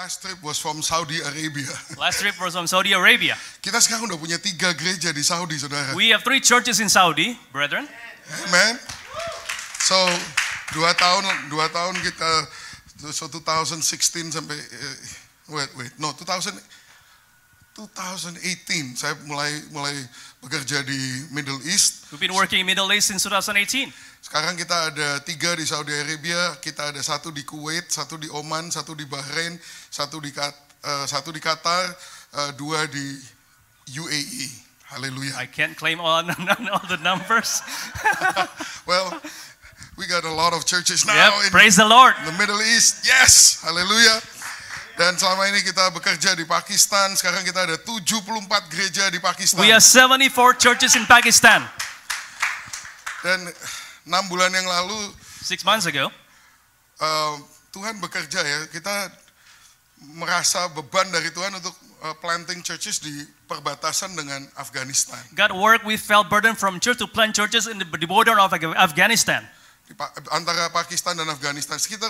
last trip was from Saudi Arabia. Last trip was from Saudi Arabia. Kita sekarang udah punya 3 gereja di Saudi, saudara. We have 3 churches in Saudi, brethren. Amen. So 2 tahun kita, so 2016 sampai no 2018 saya mulai bekerja di Middle East. We've been working in Middle East since 2018. Sekarang kita ada 3 di Saudi Arabia, kita ada 1 di Kuwait, 1 di Oman, 1 di Bahrain, 1 di Qatar, 2 di UAE. Haleluya. I can't claim all the numbers. Well, we got a lot of churches now Yep, in praise the Lord. the Middle East. Yes, haleluya. Dan selama ini kita bekerja di Pakistan, sekarang kita ada 74 gereja di Pakistan. We have 74 churches in Pakistan. Dan 6 bulan yang lalu 6 months ago, Tuhan bekerja ya, kita merasa beban dari Tuhan untuk planting churches di perbatasan dengan Afghanistan. God worked, we felt burden from church to plant churches in the border of Afghanistan. Antara Pakistan dan Afghanistan. Sekitar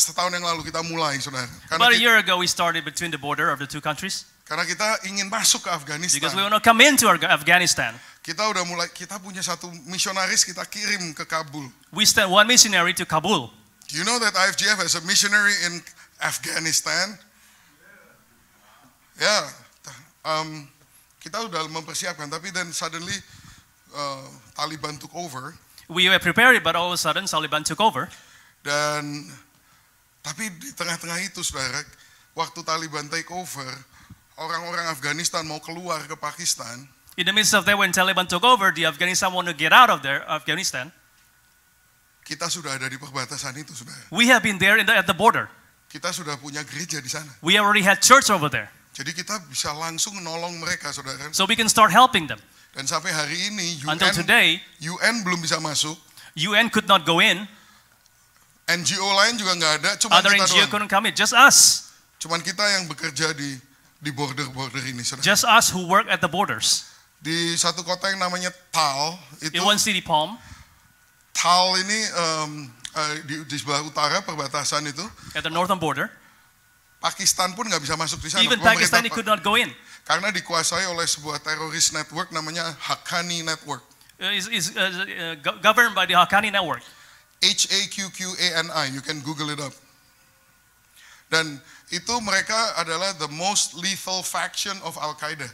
setahun yang lalu kita mulai, saudara. About a year ago we started between the border of the 2 countries. Karena kita ingin masuk ke Afghanistan. Because we want to come into Afghanistan. Kita punya 1 misionaris kita kirim ke Kabul. We sent 1 missionary to Kabul. Do you know that IFGF has a missionary in Afghanistan? Ya, kita udah mempersiapkan, tapi then suddenly Taliban took over. We were prepared, but all of a sudden Taliban took over. Dan tapi di tengah-tengah itu, saudara, waktu Taliban take over, orang-orang Afghanistan mau keluar ke Pakistan. In the midst of that, when Taliban took over, the Afghanistan want to get out of there, Afghanistan. Kita sudah ada di perbatasan itu, saudara. We have been there at the border. Kita sudah punya gereja di sana. We already had church over there. Jadi kita bisa langsung menolong mereka, saudara. So we can start helping them. Dan sampai hari ini Until today, UN belum bisa masuk. UN could not go in. NGO lain juga nggak ada, cuma Other kita NGO doang. couldn't come in. Just us. Cuman kita yang bekerja di border ini, saudara. Just us who work at the borders. Di satu kota yang namanya Tal, itu In one city, Palm. Tal ini di sebelah utara perbatasan itu. At the northern border. Pakistan pun nggak bisa masuk di sana. Even Pakistan could not go in. Karena dikuasai oleh sebuah teroris network namanya Haqqani Network. Is governed by the Haqqani Network. Haqqani, you can Google it up. Dan itu mereka adalah the most lethal faction of Al-Qaeda.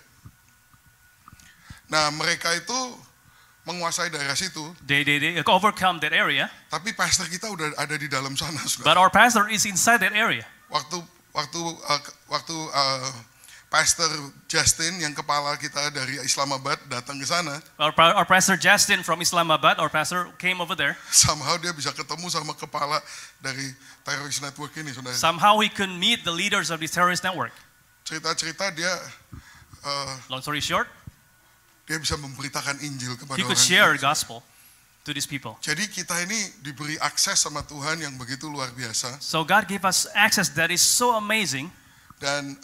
Nah, mereka itu menguasai daerah situ. They overcome that area. Tapi pastor kita udah ada di dalam sana, saudara. But our pastor is inside that area. Waktu Pastor Justin yang kepala kita dari Islamabad datang ke sana. Our pastor Justin from Islamabad, our pastor came over there. Somehow dia bisa ketemu sama kepala dari teroris network ini, saudara. Somehow he could meet the leaders of this terrorist network. Cerita dia. Long story short, dia bisa memberitakan Injil kepada he orang. could share the gospel to these people. Jadi kita ini diberi akses sama Tuhan yang begitu luar biasa. So God gave us access that is so amazing. Dan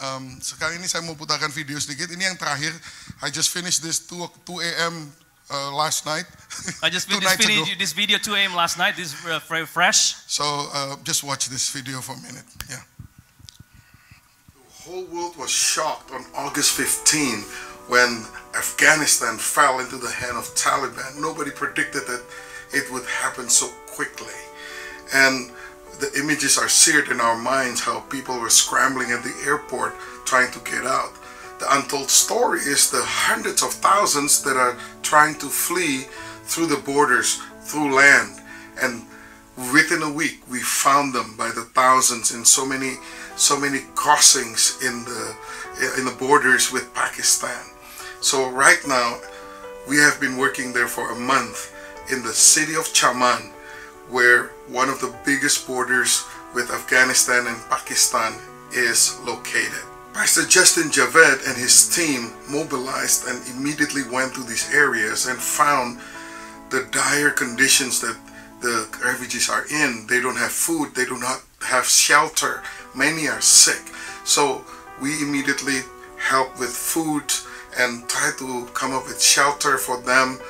sekarang ini saya mau putarkan video sedikit. Ini yang terakhir. I just finished this 2 a.m. Last night. I just finished this video 2 a.m. last night. This is very fresh. So just watch this video for a minute. Yeah. The whole world was shocked on August 15 when Afghanistan fell into the hand of Taliban. Nobody predicted that it would happen so quickly. And the images are seared in our minds, how people were scrambling at the airport trying to get out. The untold story is the hundreds of thousands that are trying to flee through the borders, through land. And within a week, we found them by the thousands in so many crossings in the borders with Pakistan. So right now, we have been working there for a month in the city of Chaman, where one of the biggest borders with Afghanistan and Pakistan is located. Pastor Justin Javed and his team mobilized and immediately went to these areas and found the dire conditions that the refugees are in. They don't have food, they do not have shelter, many are sick. So we immediately helped with food and try to come up with shelter for them,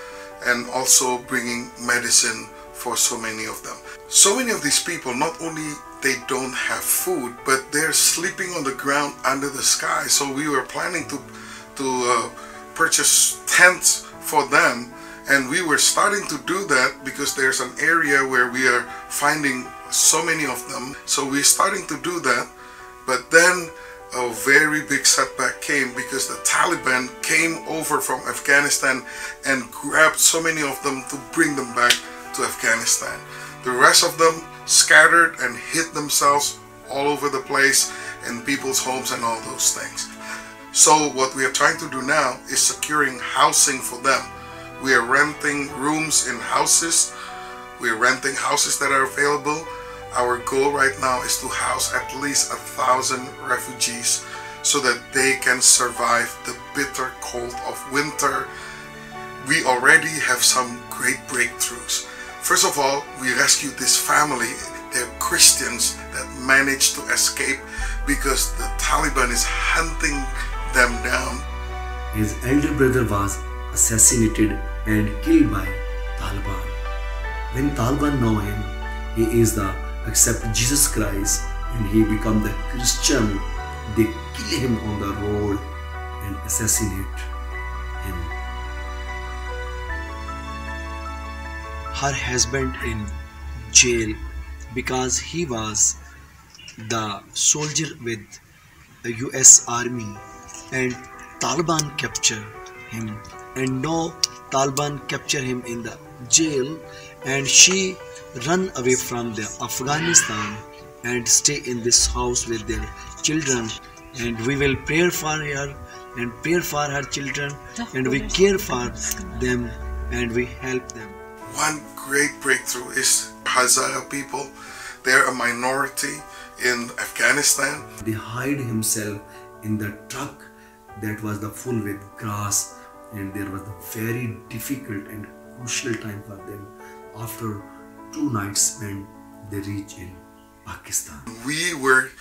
and also bringing medicine for so many of them. So many of these people not only they don't have food, but they're sleeping on the ground under the sky. So we were planning to purchase tents for them, and we were starting to do that because there's an area where we are finding so many of them. So we're starting to do that, but then a very big setback came because the Taliban came over from Afghanistan and grabbed so many of them to bring them back to Afghanistan. The rest of them scattered and hid themselves all over the place in people's homes and all those things. So what we are trying to do now is securing housing for them. We are renting rooms in houses. We are renting houses that are available. Our goal right now is to house at least 1,000 refugees so that they can survive the bitter cold of winter. We already have some great breakthroughs. First of all, we rescued this family. They're Christians that managed to escape because the Taliban is hunting them down. His elder brother was assassinated and killed by Taliban. When Taliban know him, he is the accept Jesus Christ and he become the Christian. They kill him on the road and assassinate him. Her husband in jail because he was the soldier with the US Army, and Taliban capture him, and no Taliban capture him in the jail, and she run away from the Afghanistan and stay in this house with their children, and we will pray for her and pray for her children, and we care for them and we help them. One great breakthrough is Hazara people. They're a minority in Afghanistan. They hide himself in the truck that was the full with grass, and there was a very difficult and crucial time for them. After 2 nights when they reach in Pakistan, we were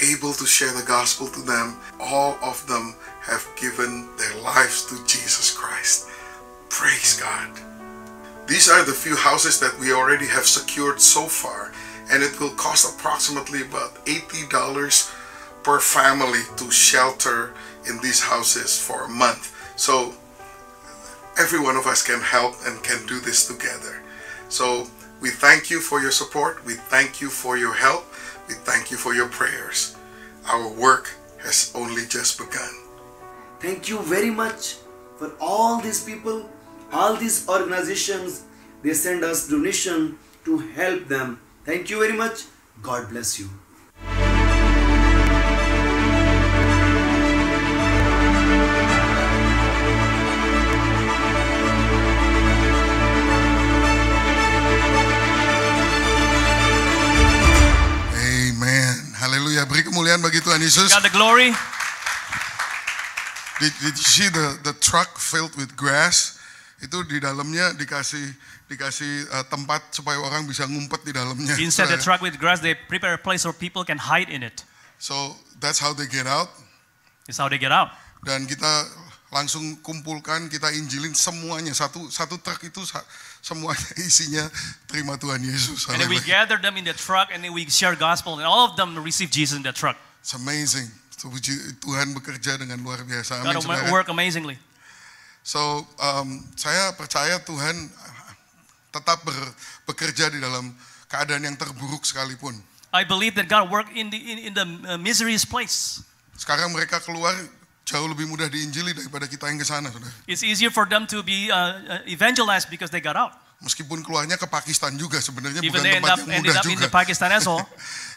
able to share the gospel to them. All of them have given their lives to Jesus Christ. Praise God. These are the few houses that we already have secured so far, and it will cost approximately about $80 per family to shelter in these houses for a month. So every one of us can help and can do this together. So we thank you for your support. We thank you for your help. We thank you for your prayers. Our work has only just begun. thank you very much for all these people, all these organizations. They send us donation to help them. Thank you very much. God bless you. Haleluya, beri kemuliaan bagi Tuhan Yesus. God the glory. Did you see the truck filled with grass? Itu di dalamnya dikasih tempat supaya orang bisa ngumpet di dalamnya. Inside the truck with grass, they prepare a place where people can hide in it. So that's how they get out. It's how they get out. Dan kita langsung kumpulkan, kita injilin semuanya, satu truk itu semuanya isinya terima Tuhan Yesus. And then we gather them in the truck and then we share gospel and all of them receive Jesus in the truck. It's amazing. Tuhan bekerja dengan luar biasa. God work amazingly. So saya percaya Tuhan tetap bekerja di dalam keadaan yang terburuk sekalipun. I believe that God work in the misery's place. Sekarang mereka keluar jauh lebih mudah diinjili daripada kita yang ke sana, saudara. It's easier for them to be evangelized because they got out. Meskipun keluarnya ke Pakistan juga sebenarnya Even bukan they tempat yang ended mudah up in juga. the Pakistan as well.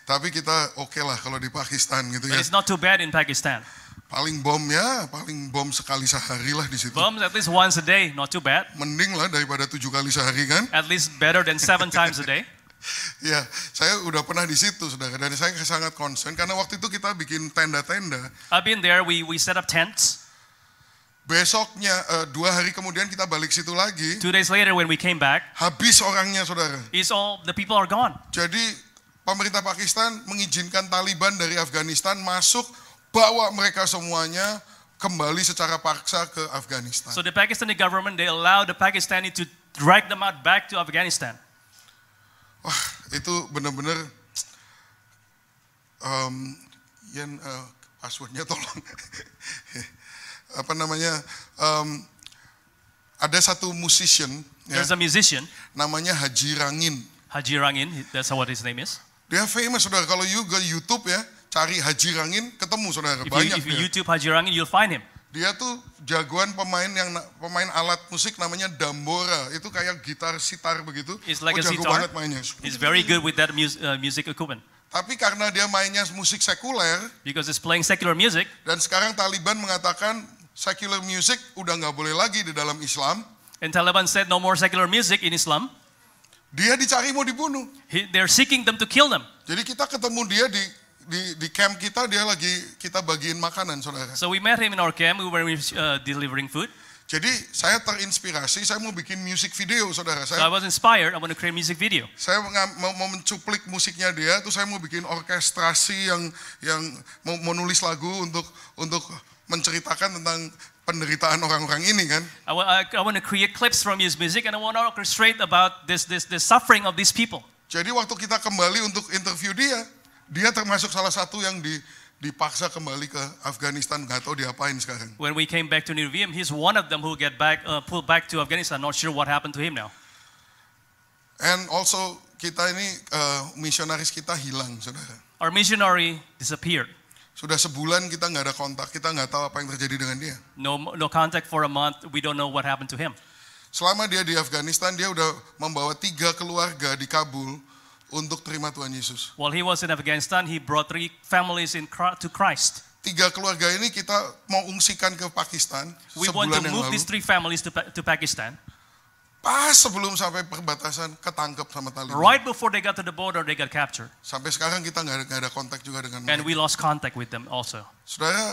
Tapi kita oke lah kalau di Pakistan gitu But ya. it's not too bad in Pakistan. Paling bom sekali sehari lah di situ. Bombs at least once a day, not too bad. Mending lah daripada 7 kali sehari kan. At least better than 7 times a day. Ya, saya udah pernah di situ, saudara. Dan saya sangat concern karena waktu itu kita bikin tenda-tenda. I've been there. We set up tents. Besoknya 2 hari kemudian kita balik situ lagi. 2 days later when we came back, habis orangnya, saudara. it's all the people are gone. Jadi pemerintah Pakistan mengizinkan Taliban dari Afghanistan masuk, bawa mereka semuanya kembali secara paksa ke Afghanistan. So the Pakistani government, they allow the Pakistani to drag them out back to Afghanistan. Wah, itu benar-benar Passwordnya tolong. Apa namanya? Ada satu musician, ya, There's a musician, namanya Haji Rangin. Haji Rangin, that's what his name is. Dia famous, saudara. Kalau you ke YouTube ya, cari Haji Rangin, ketemu, saudara. Banyak If you dia. YouTube Haji Rangin, you'll find him. Dia tuh jagoan pemain alat musik namanya dambora. Itu kayak gitar sitar begitu. It's like a jago sitar. banget mainnya. He's very good with that music equipment. Tapi karena dia mainnya musik sekuler, Because he's playing secular music, dan sekarang Taliban mengatakan secular music udah nggak boleh lagi di dalam Islam, and Taliban said no more secular music in Islam. dia dicari mau dibunuh. They're seeking them to kill them. Jadi kita ketemu dia di camp kita, dia lagi kita bagiin makanan, saudara. So we met him in our camp. We were delivering food. Jadi saya terinspirasi, saya mau bikin music video, saudara. So I was inspired. I want to create a music video. Saya mau mencuplik musiknya dia, terus saya mau bikin orkestrasi yang mau nulis lagu untuk menceritakan tentang penderitaan orang-orang ini kan. I want to create clips from his music, and I want to orchestrate about this suffering of these people. Jadi waktu kita kembali untuk interview dia termasuk salah satu yang dipaksa kembali ke Afghanistan, nggak tahu diapain sekarang. When we came back to New Vietnam, he's one of them who pulled back to Afghanistan. Not sure what happened to him now. And also kita ini misionaris kita hilang, saudara. Our missionary disappeared. Sudah sebulan kita nggak ada kontak, kita nggak tahu apa yang terjadi dengan dia. No contact for a month. We don't know what happened to him. Selama dia di Afghanistan, dia udah membawa 3 keluarga di Kabul untuk terima Tuhan Yesus. While he was in Afghanistan, he brought 3 families to Christ. 3 keluarga ini kita mau ungsikan ke Pakistan We want sebulan to yang move lalu. these 3 families to Pakistan. Pas sebelum sampai perbatasan ketangkep sama Taliban. Right before they got to the border, they got captured. Sampai sekarang kita nggak ada kontak juga dengan And mereka. we lost contact with them also. Saudara,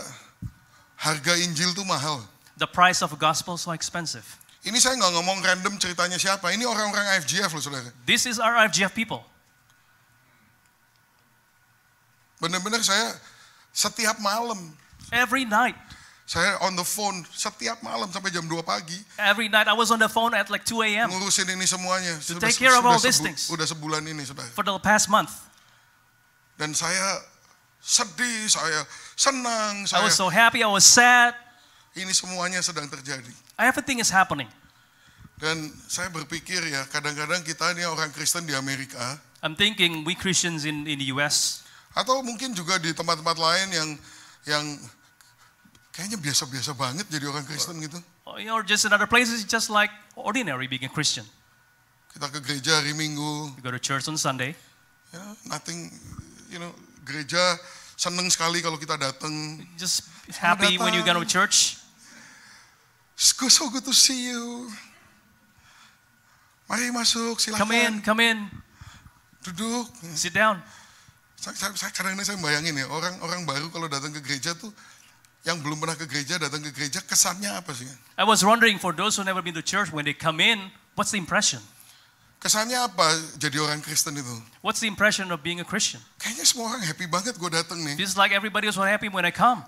harga Injil tuh mahal. The price of the gospel is so expensive. Ini saya nggak ngomong random ceritanya siapa. Ini orang-orang IFGF loh, saudara. This is our FGF people. Benar-benar saya setiap malam, Every night. saya on the phone setiap malam sampai jam 2 pagi. Every night I was on the phone at like 2 a.m. Ngurusin ini semuanya. take care of all these things. Udah sebulan ini, saudara. for the past month. Dan saya sedih, saya senang, I was saya so happy, I was sad. ini semuanya sedang terjadi. Everything is happening. Dan saya berpikir ya, kadang-kadang kita ini orang Kristen di Amerika, I'm thinking we Christians in the US, atau mungkin juga di tempat-tempat lain yang kayaknya biasa-biasa banget jadi orang Kristen gitu. or just in other places, just like ordinary being a Christian. Kita ke gereja hari Minggu, You go to church on Sunday. ya, nothing, gereja seneng sekali kalau kita datang. Just happy when you go to church. So good to see you. Mari masuk, silakan. Come in, Duduk. sit down. Saya kadang-kadang saya bayangin ya, orang baru kalau datang ke gereja tuh, yang belum pernah ke gereja, datang ke gereja, kesannya apa sih? I was wondering for those who never been to church, when they come in, what's the impression? Kesannya apa jadi orang Kristen itu? What's the impression of being a Christian? Kayaknya semua orang happy banget gue datang nih. Feels like everybody is so happy when I come.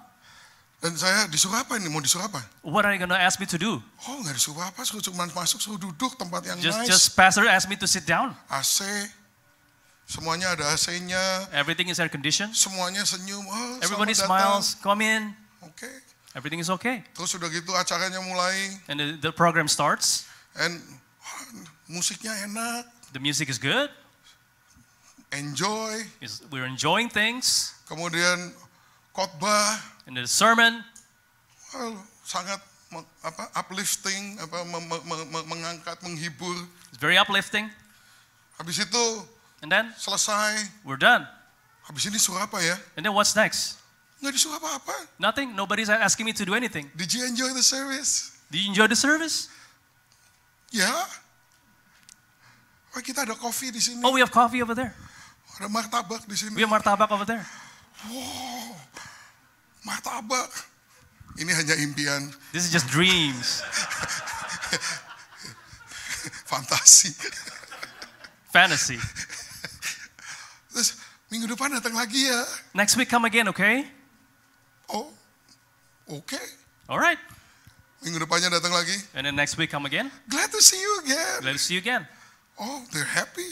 Dan saya disuruh apa nih? Mau disuruh apa? What are you going to ask me to do? Oh, nggak disuruh apa, suruh cuma masuk, suruh duduk tempat yang nice. Just pastor asked me to sit down. AC, semuanya ada AC-nya, Everything is air conditioned. semuanya senyum. Oh, Everybody selamat datang. smiles. Come in. Oke. Everything is okay. Terus udah gitu acaranya mulai, And the program starts. and musiknya enak, The music is good. enjoy. We're enjoying things. Kemudian khotbah, And the sermon, sangat uplifting, mengangkat, menghibur. is very uplifting. Habis itu And then selesai. we're done. Habis ini suruh apa ya? And then what's next? Nggak disuruh apa-apa. Nothing. Nobody's asking me to do anything. Did you enjoy the service? Do you enjoy the service? Ya. Oh, kita ada kopi di sini. Oh, we have coffee over there. Ada martabak di sini. We have martabak over there. Wow, martabak. Ini hanya impian, This is just dreams. fantasi. Fantasy. Terus minggu depan datang lagi ya. Next week come again, okay? Oh, oke. All right. Minggu depannya datang lagi. And then next week come again. Glad to see you again. Let's see you again. Oh, they're happy.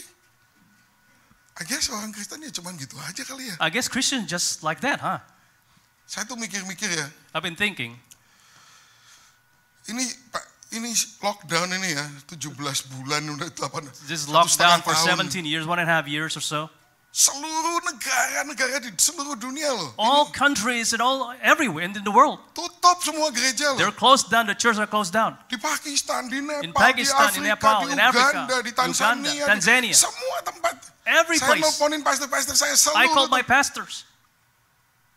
I guess orang Kristen ya cuman gitu aja kali ya. I guess Christians just like that, huh? Saya tuh mikir-mikir ya, I've been thinking. ini Pak, ini lockdown ini ya, 17 bulan udah 8. This is 1,5 locked down for tahun. 17 years, 1.5 years or so. Seluruh negara di seluruh dunia loh. All countries and all everywhere in the world. Tutup semua gereja loh. They're closed down. The churches are closed down. Di Pakistan, di In Nepal, di Pakistan, in Afrika, Nepal, di in Africa, Uganda, di Tanzania, Tanzania. semua tempat. Every Saya place. nelponin pastor-pastor saya I called my seluruh pastors.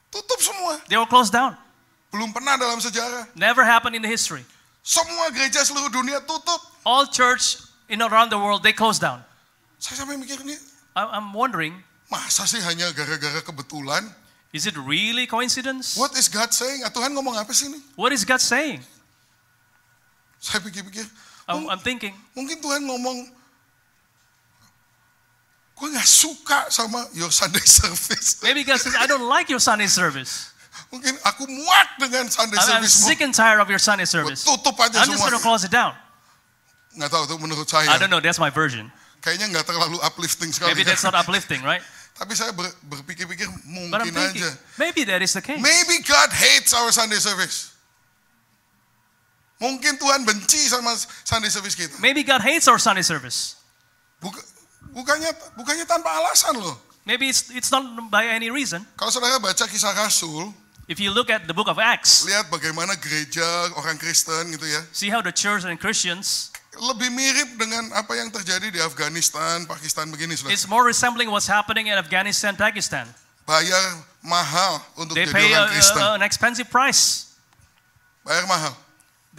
tutup semua. They were closed down. Belum pernah dalam sejarah. Never happened in the history. Semua gereja seluruh dunia tutup. All church around the world, they closed down. Saya sampai mikir nih, I'm wondering, masa sih hanya gara-gara kebetulan? is it really coincidence? What is God saying? Tuhan ngomong apa sih nih? What is God saying? Saya pikir-pikir, I'm thinking, mungkin Tuhan ngomong, gue gak suka sama your Sunday service. maybe God says, I don't like your Sunday service. Mungkin aku muak dengan Sunday I'm service. sick and tired of your Sunday Gue service. tutup aja I'm just semua. going to close it down. Gak tahu tuh menurut I saya. don't know, that's my version. Kayaknya gak terlalu uplifting sekali. Maybe that's not uplifting, right? Tapi saya berpikir-pikir But I'm mungkin thinking, aja. maybe that is the case. Maybe God hates our Sunday service. Mungkin Tuhan benci sama Sunday service kita. Maybe God hates our Sunday service. Bukannya tanpa alasan loh. Maybe it's not by any reason. Kalau saudara baca Kisah Rasul, If you look at the book of Acts, lihat bagaimana gereja orang Kristen gitu ya, see how the church and Christians, lebih mirip dengan apa yang terjadi di Afghanistan, Pakistan begini saudara. it's more resembling what's happening in Afghanistan, Pakistan. Bayar mahal untuk They jadi pay orang Kristen. an expensive price. Bayar mahal.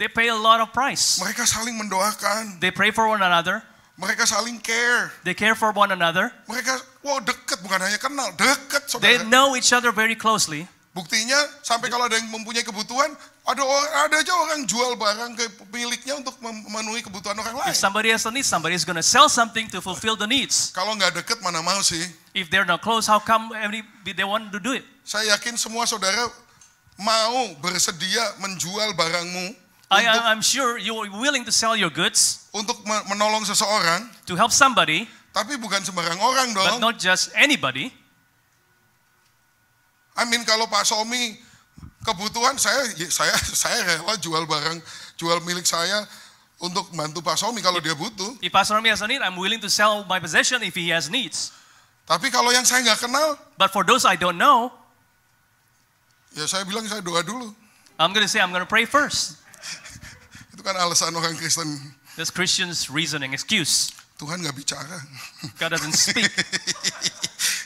They pay a lot of price. Mereka saling mendoakan. They pray for one another. Mereka saling care. They care for one another. Mereka, wow dekat, bukan hanya kenal, dekat They saudara. know each other very closely. Buktinya sampai kalau ada yang mempunyai kebutuhan, ada aja orang jual barang ke pemiliknya untuk memenuhi kebutuhan orang lain. If somebody has a need, somebody is going to sell something to fulfill the needs. Kalau nggak deket mana mau sih? If they're not close, how come they want to do it? Saya yakin semua saudara mau bersedia menjual barangmu I'm sure you're willing to sell your goods untuk menolong seseorang, to help somebody, tapi bukan sembarang orang but dong. not just anybody. Kalau Pak Somi kebutuhan, saya rela jual barang, jual milik saya untuk bantu Pak Somi kalau dia butuh. If Pastor Rami has a need, I'm willing to sell my possession if he has needs. Tapi kalau yang saya nggak kenal, But for those I don't know, ya saya bilang saya doa dulu. I'm going to say I'm going to pray first. Itu kan alasan orang Kristen. That's Christians' reasoning, excuse. Tuhan nggak bicara. God doesn't speak.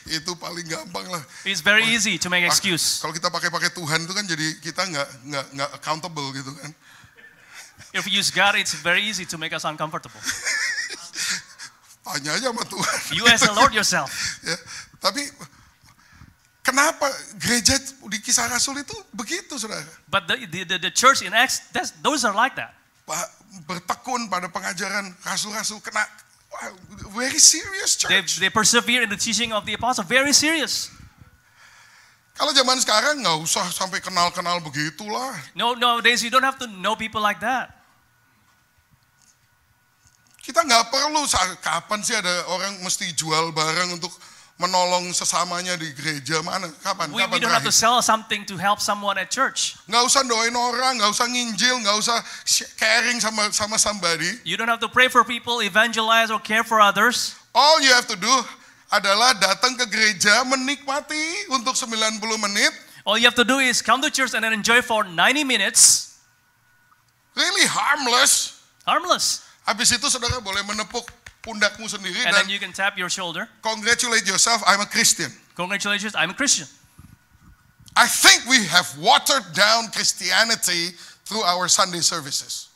Itu paling gampang lah. It's very easy to make excuse. Kalau kita pakai Tuhan itu kan jadi kita nggak accountable gitu kan. If we use God, it's very easy to make us uncomfortable. Tanya aja sama Tuhan. You ask the Lord yourself. Ya, tapi kenapa gereja di Kisah Rasul itu begitu, saudara? But the church in Acts, those are like that. Bertekun pada pengajaran rasul-rasul, very serious church. They persevere in the teaching of the apostle, very serious. Kalau zaman sekarang nggak usah sampai kenal-kenal begitulah. No, nowadays you don't have to know people like that. Kita nggak perlu, kapan sih ada orang mesti jual barang untuk menolong sesamanya di gereja, mana? Kapan? We don't have to sell something to help someone at church. Nggak usah doain orang, nggak usah nginjil, nggak usah caring sama somebody. You don't have to pray for people, evangelize or care for others. All you have to do adalah datang ke gereja, menikmati untuk 90 menit. All you have to do is come to church and then enjoy for 90 minutes. Really harmless. Harmless. Habis itu saudara boleh menepuk pundakmu sendiri And dan then you can tap your shoulder. congratulate yourself, I'm a Christian. Congratulations, I'm a Christian. I think we have watered down Christianity through our Sunday services.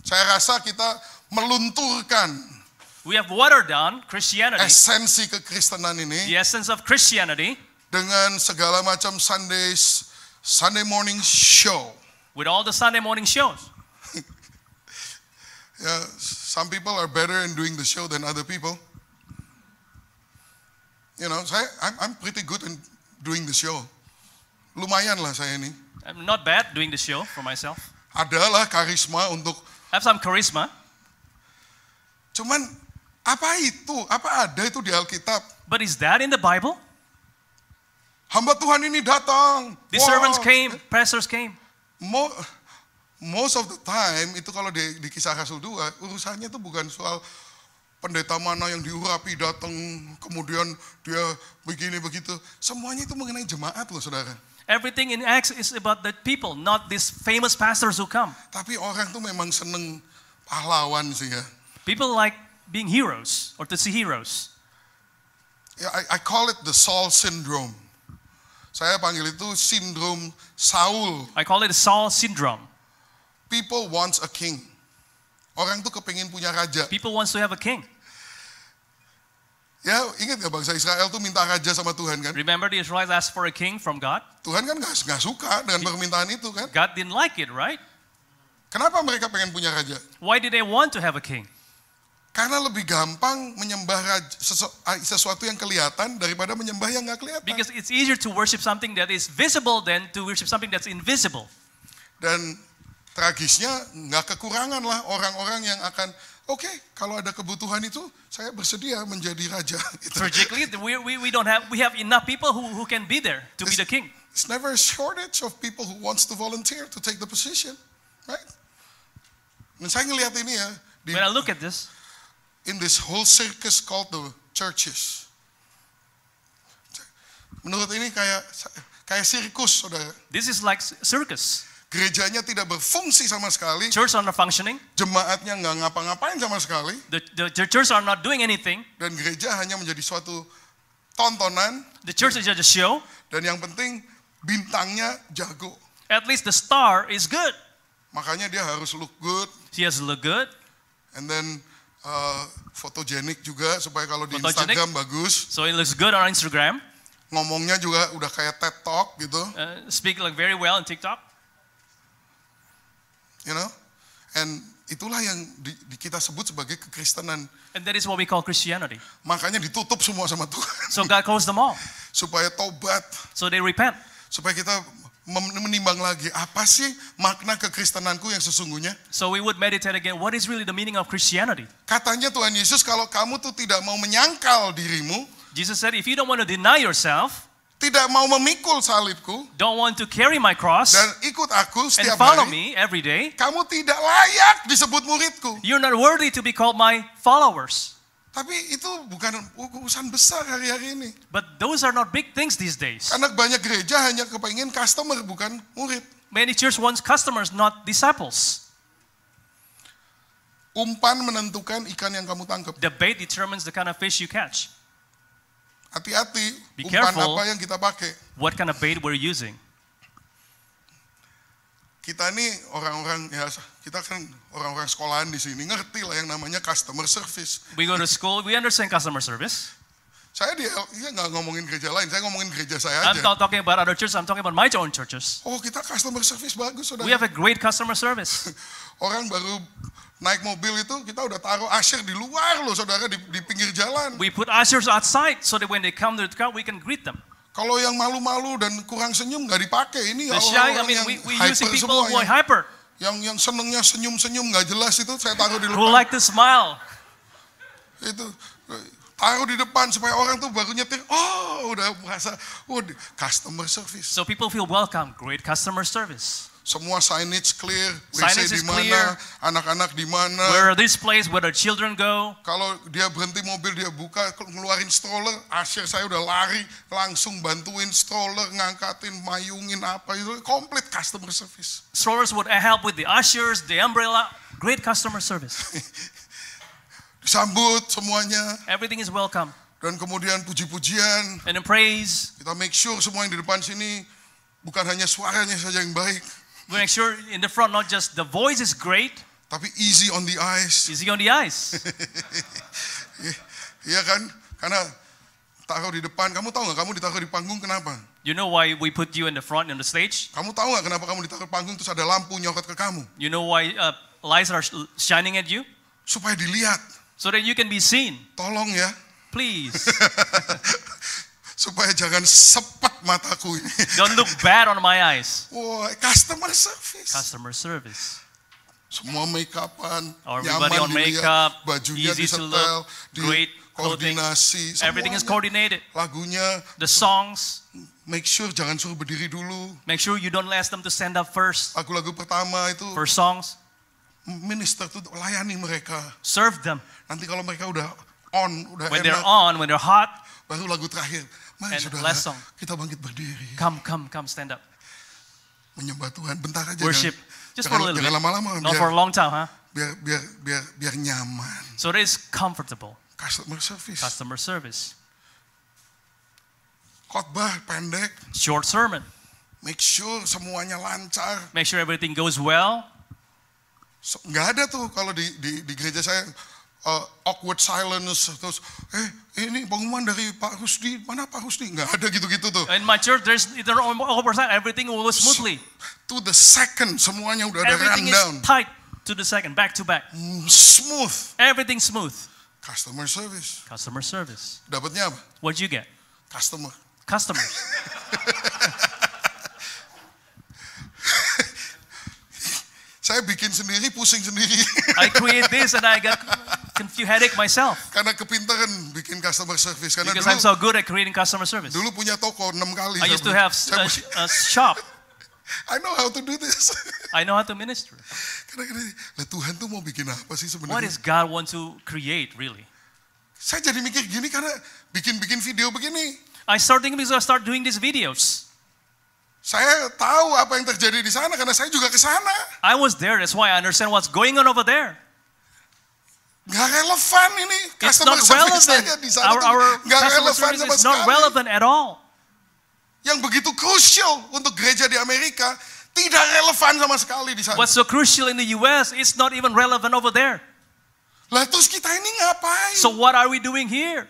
Saya rasa kita melunturkan We have watered down Christianity, esensi kekristenan ini the essence of Christianity, dengan segala macam Sunday morning show. with all the Sunday morning shows. Yeah, some people are better in doing the show than other people. You know, I'm pretty good in doing the show. Lumayan lah saya ini. I'm not bad doing the show for myself. Adalah karisma untuk, I have some charisma. cuman Apa itu? Apa ada itu di Alkitab? But is that in the Bible? Hamba Tuhan ini datang. The Wah, servants came, pastors came. Most of the time itu kalau di Kisah Rasul 2 urusannya itu bukan soal pendeta mana yang diurapi datang kemudian dia begini begitu. Semuanya itu mengenai jemaat loh saudara. Everything in Acts is about the people, not these famous pastors who come. Tapi orang tuh memang seneng pahlawan sih ya. People like being heroes or to see heroes. Ya, I call it the Saul syndrome. Saya panggil itu sindrom Saul. I call it the Saul syndrome. People wants a king. Orang tuh kepingin punya raja. People wants to have a king. Ya, ingat gak bangsa Israel tuh minta raja sama Tuhan kan? Remember the Israelites asked for a king from God? Tuhan kan gak suka dengan permintaan itu kan? God didn't like it, right? Kenapa mereka pengen punya raja? Why did they want to have a king? Karena lebih gampang menyembah sesuatu yang kelihatan daripada menyembah yang gak kelihatan. Because it's easier to worship something that is visible than to worship something that's invisible. Dan tragisnya gak kekurangan lah orang-orang yang akan oke, kalau ada kebutuhan itu saya bersedia menjadi raja. Tragically, we have enough people who can be there to be the king. It's never a shortage of people who wants to volunteer to take the position, right? Dan saya ngelihat ini ya, When I look at this, in this whole circus called the churches. Menurut ini kayak sirkus, saudara. this is like circus. Gerejanya tidak berfungsi sama sekali. Church are not functioning. Jemaatnya nggak ngapa-ngapain sama sekali. The church are not doing anything. Dan gereja hanya menjadi suatu tontonan. The church is just a show. Dan yang penting bintangnya jago. At least the star is good. Makanya dia harus look good. He has to look good. And then fotogenik juga supaya kalau di Photogenic. Instagram bagus. So it looks good on Instagram. Ngomongnya juga udah kayak TED Talk gitu. Speak like very well on TikTok. You know? And itulah yang kita sebut sebagai kekristenan. And that is what we call Christianity. Makanya ditutup semua sama Tuhan. So God closed them all. Supaya tobat. So they repent. Supaya kita menimbang lagi, apa sih makna kekristenanku yang sesungguhnya? So we would meditate again, what is really the meaning of Christianity? Katanya Tuhan Yesus, kalau kamu tuh tidak mau menyangkal dirimu, Jesus said, if you don't want to deny yourself, tidak mau memikul salibku, don't want to carry my cross, dan ikut aku and setiap follow hari, me every day, kamu tidak layak disebut muridku. you're not worthy to be called my followers. Tapi itu bukan urusan besar hari-hari ini. But those are not big things these days. Karena banyak gereja hanya kepengen customer, bukan murid. Many church wants customers, not disciples. Umpan menentukan ikan yang kamu tangkap. The bait determines the kind of fish you catch. Hati-hati, Be umpan careful. apa yang kita pakai. What kind of bait we're using. Kita ini orang-orang ya, kita kan orang-orang sekolahan di sini ngerti lah yang namanya customer service. We go to school, we understand customer service. Saya nggak ngomongin gereja lain, saya ngomongin gereja saya I'm aja. not talking about other churches, I'm talking about my own churches. Oh, kita customer service bagus, saudara. We have a great customer service. Orang baru naik mobil itu kita udah taruh usher di luar loh, saudara, di pinggir jalan. We put ushers outside so that when they come to the car, we can greet them. Kalau yang malu-malu dan kurang senyum nggak dipakai. Ini The shy, orang-orang yang we hyper using people semua, who are hyper, yang senengnya senyum-senyum nggak jelas itu saya taruh di who depan. like to smile. Itu taruh di depan supaya orang tuh baru nyetir, oh udah merasa, customer service. So people feel welcome, great customer service. Semua signage clear, Signage WC is di mana, clear. anak-anak di mana. Where this place, where the children go. Kalau dia berhenti mobil, dia buka, ngeluarin stroller, usher saya udah lari, langsung bantuin stroller, ngangkatin, mayungin apa itu, komplit customer service. Strollers would help with the ushers, the umbrella, great customer service. Disambut semuanya, Everything is welcome. dan kemudian puji-pujian, And then praise. kita make sure semua yang di depan sini bukan hanya suaranya saja yang baik, We make sure in the front, not just the voice is great, tapi easy on the eyes. easy on the eyes. Iya kan? Karena taruh di depan, kamu tahu nggak kamu ditaruh di panggung kenapa? You know why we put you in the front on the stage? Kamu tahu nggak kenapa kamu ditaruh panggung terus ada lampu nyokot ke kamu? You know why lights are shining at you? Supaya dilihat. So that you can be seen. Tolong ya. Please. Supaya jangan sepet mataku ini. Don't look bad on my eyes. Wah, customer service. Customer service. Semua make upan, Everybody nyaman on dilihat, makeup, bajunya easy to disetel, look, great clothing. koordinasi, Everything is semuanya. coordinated. Lagunya, The songs, make sure jangan suruh berdiri dulu. make sure you don't ask them to stand up first. Lagu-lagu pertama itu First songs, minister tuh layani mereka. serve them. Nanti kalau mereka udah on, udah When they're enak, on, when they're hot, baru lagu terakhir. Mari And saudara, last song. kita bangkit berdiri. come, stand up. Menyembah Tuhan, bentar aja. Worship. Just for a little jangan bit. lama-lama, Not for a long time, huh? biar nyaman. So it is comfortable. Customer service. Customer service. Khotbah pendek, Short sermon. make sure semuanya lancar. Make sure everything goes well. Nggak ada tuh kalau di gereja saya awkward silence terus ini pengumuman dari Pak Rusdi, mana Pak Rusdi? Nggak ada gitu-gitu tuh. In my church, there's everything will smoothly. To the second semuanya udah ada Everything rundown. is tight to the second, back to back. Smooth. Everything smooth. Customer service. Customer service. Dapatnya apa? What'd you get? Customer. Customers. Saya bikin sendiri, pusing sendiri. I create this and I got confused headache myself Karena kepintaran bikin customer service. Karena because I'm dulu, so good at creating customer service. dulu punya toko 6 kali. I used to have a shop. I know how to do this. I know how to minister. Kadang-kadang, lah Tuhan tuh mau bikin apa sih What sebenarnya? does God want to create really? Saya jadi mikir gini karena bikin video begini. I start thinking because I start doing these videos. Saya tahu apa yang terjadi di sana karena saya juga ke sana. I was there, that's why I understand what's going on over there. Nggak relevan ini. It's Customer not service relevant. saya di sana tuh Our nggak customer relevan service sama is not sekali. relevant at all. Yang begitu crucial untuk gereja di Amerika tidak relevan sama sekali di sana. What's so crucial in the US is not even relevant over there. Lah terus kita ini ngapain? So what are we doing here?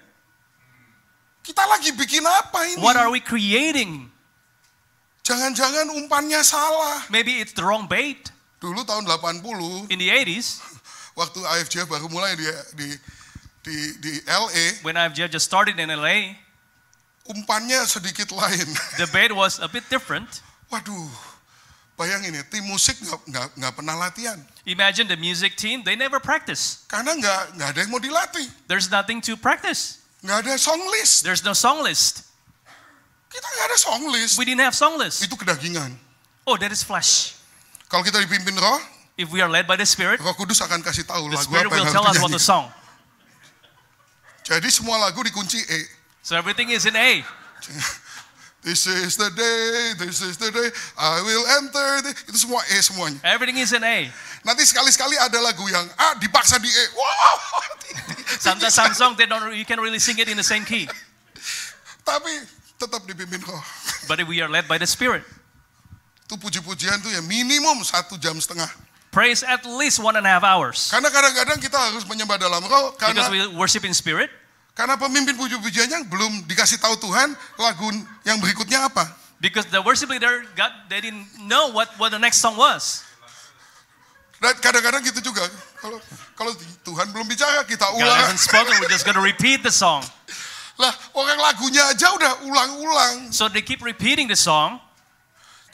Kita lagi bikin apa ini? What are we creating? Jangan-jangan umpannya salah. Maybe it's the wrong bait. Dulu tahun 80 In the 80s, waktu IFJF baru mulai di LA, when I've just started in LA, umpannya sedikit lain. the bait was a bit different. Waduh, bayangin ya, tim musik nggak pernah latihan. Imagine the music team, they never practice. Karena nggak ada yang mau dilatih. There's nothing to practice. Nggak ada song list. There's no song list. Kita nggak ada song list. We didn't have song list. Itu kedagingan. Oh, that is flesh. Kalau kita dipimpin Roh, If we are led by the Spirit, Roh Kudus akan kasih tahu the lagu Spirit apa yang will tell us harus what the dinyanyi. song. Jadi semua lagu dikunci E. So everything is in A. This is the day, I will enter. Itu semua E semuanya. Everything is in A. Nanti sekali-sekali ada lagu yang A dipaksa di E. Wow. Sometimes some song you can really sing it in the same key. Tapi tetap dipimpin Roh. But if we are led by the Spirit, Itu puji-pujian tuh ya minimum 1,5 jam. praise at least 1.5 hours. Karena kadang-kadang kita harus menyembah dalam Roh Because karena we worship in spirit. karena pemimpin puji-pujiannya belum dikasih tahu Tuhan lagu yang berikutnya apa. Because the worship leader, they didn't know what the next song was. Dan kadang-kadang gitu juga. Kalau Tuhan belum bicara kita God ulang. hasn't spoken, we're just going to repeat the song. Lah orang lagunya aja udah ulang-ulang. So they keep repeating the song.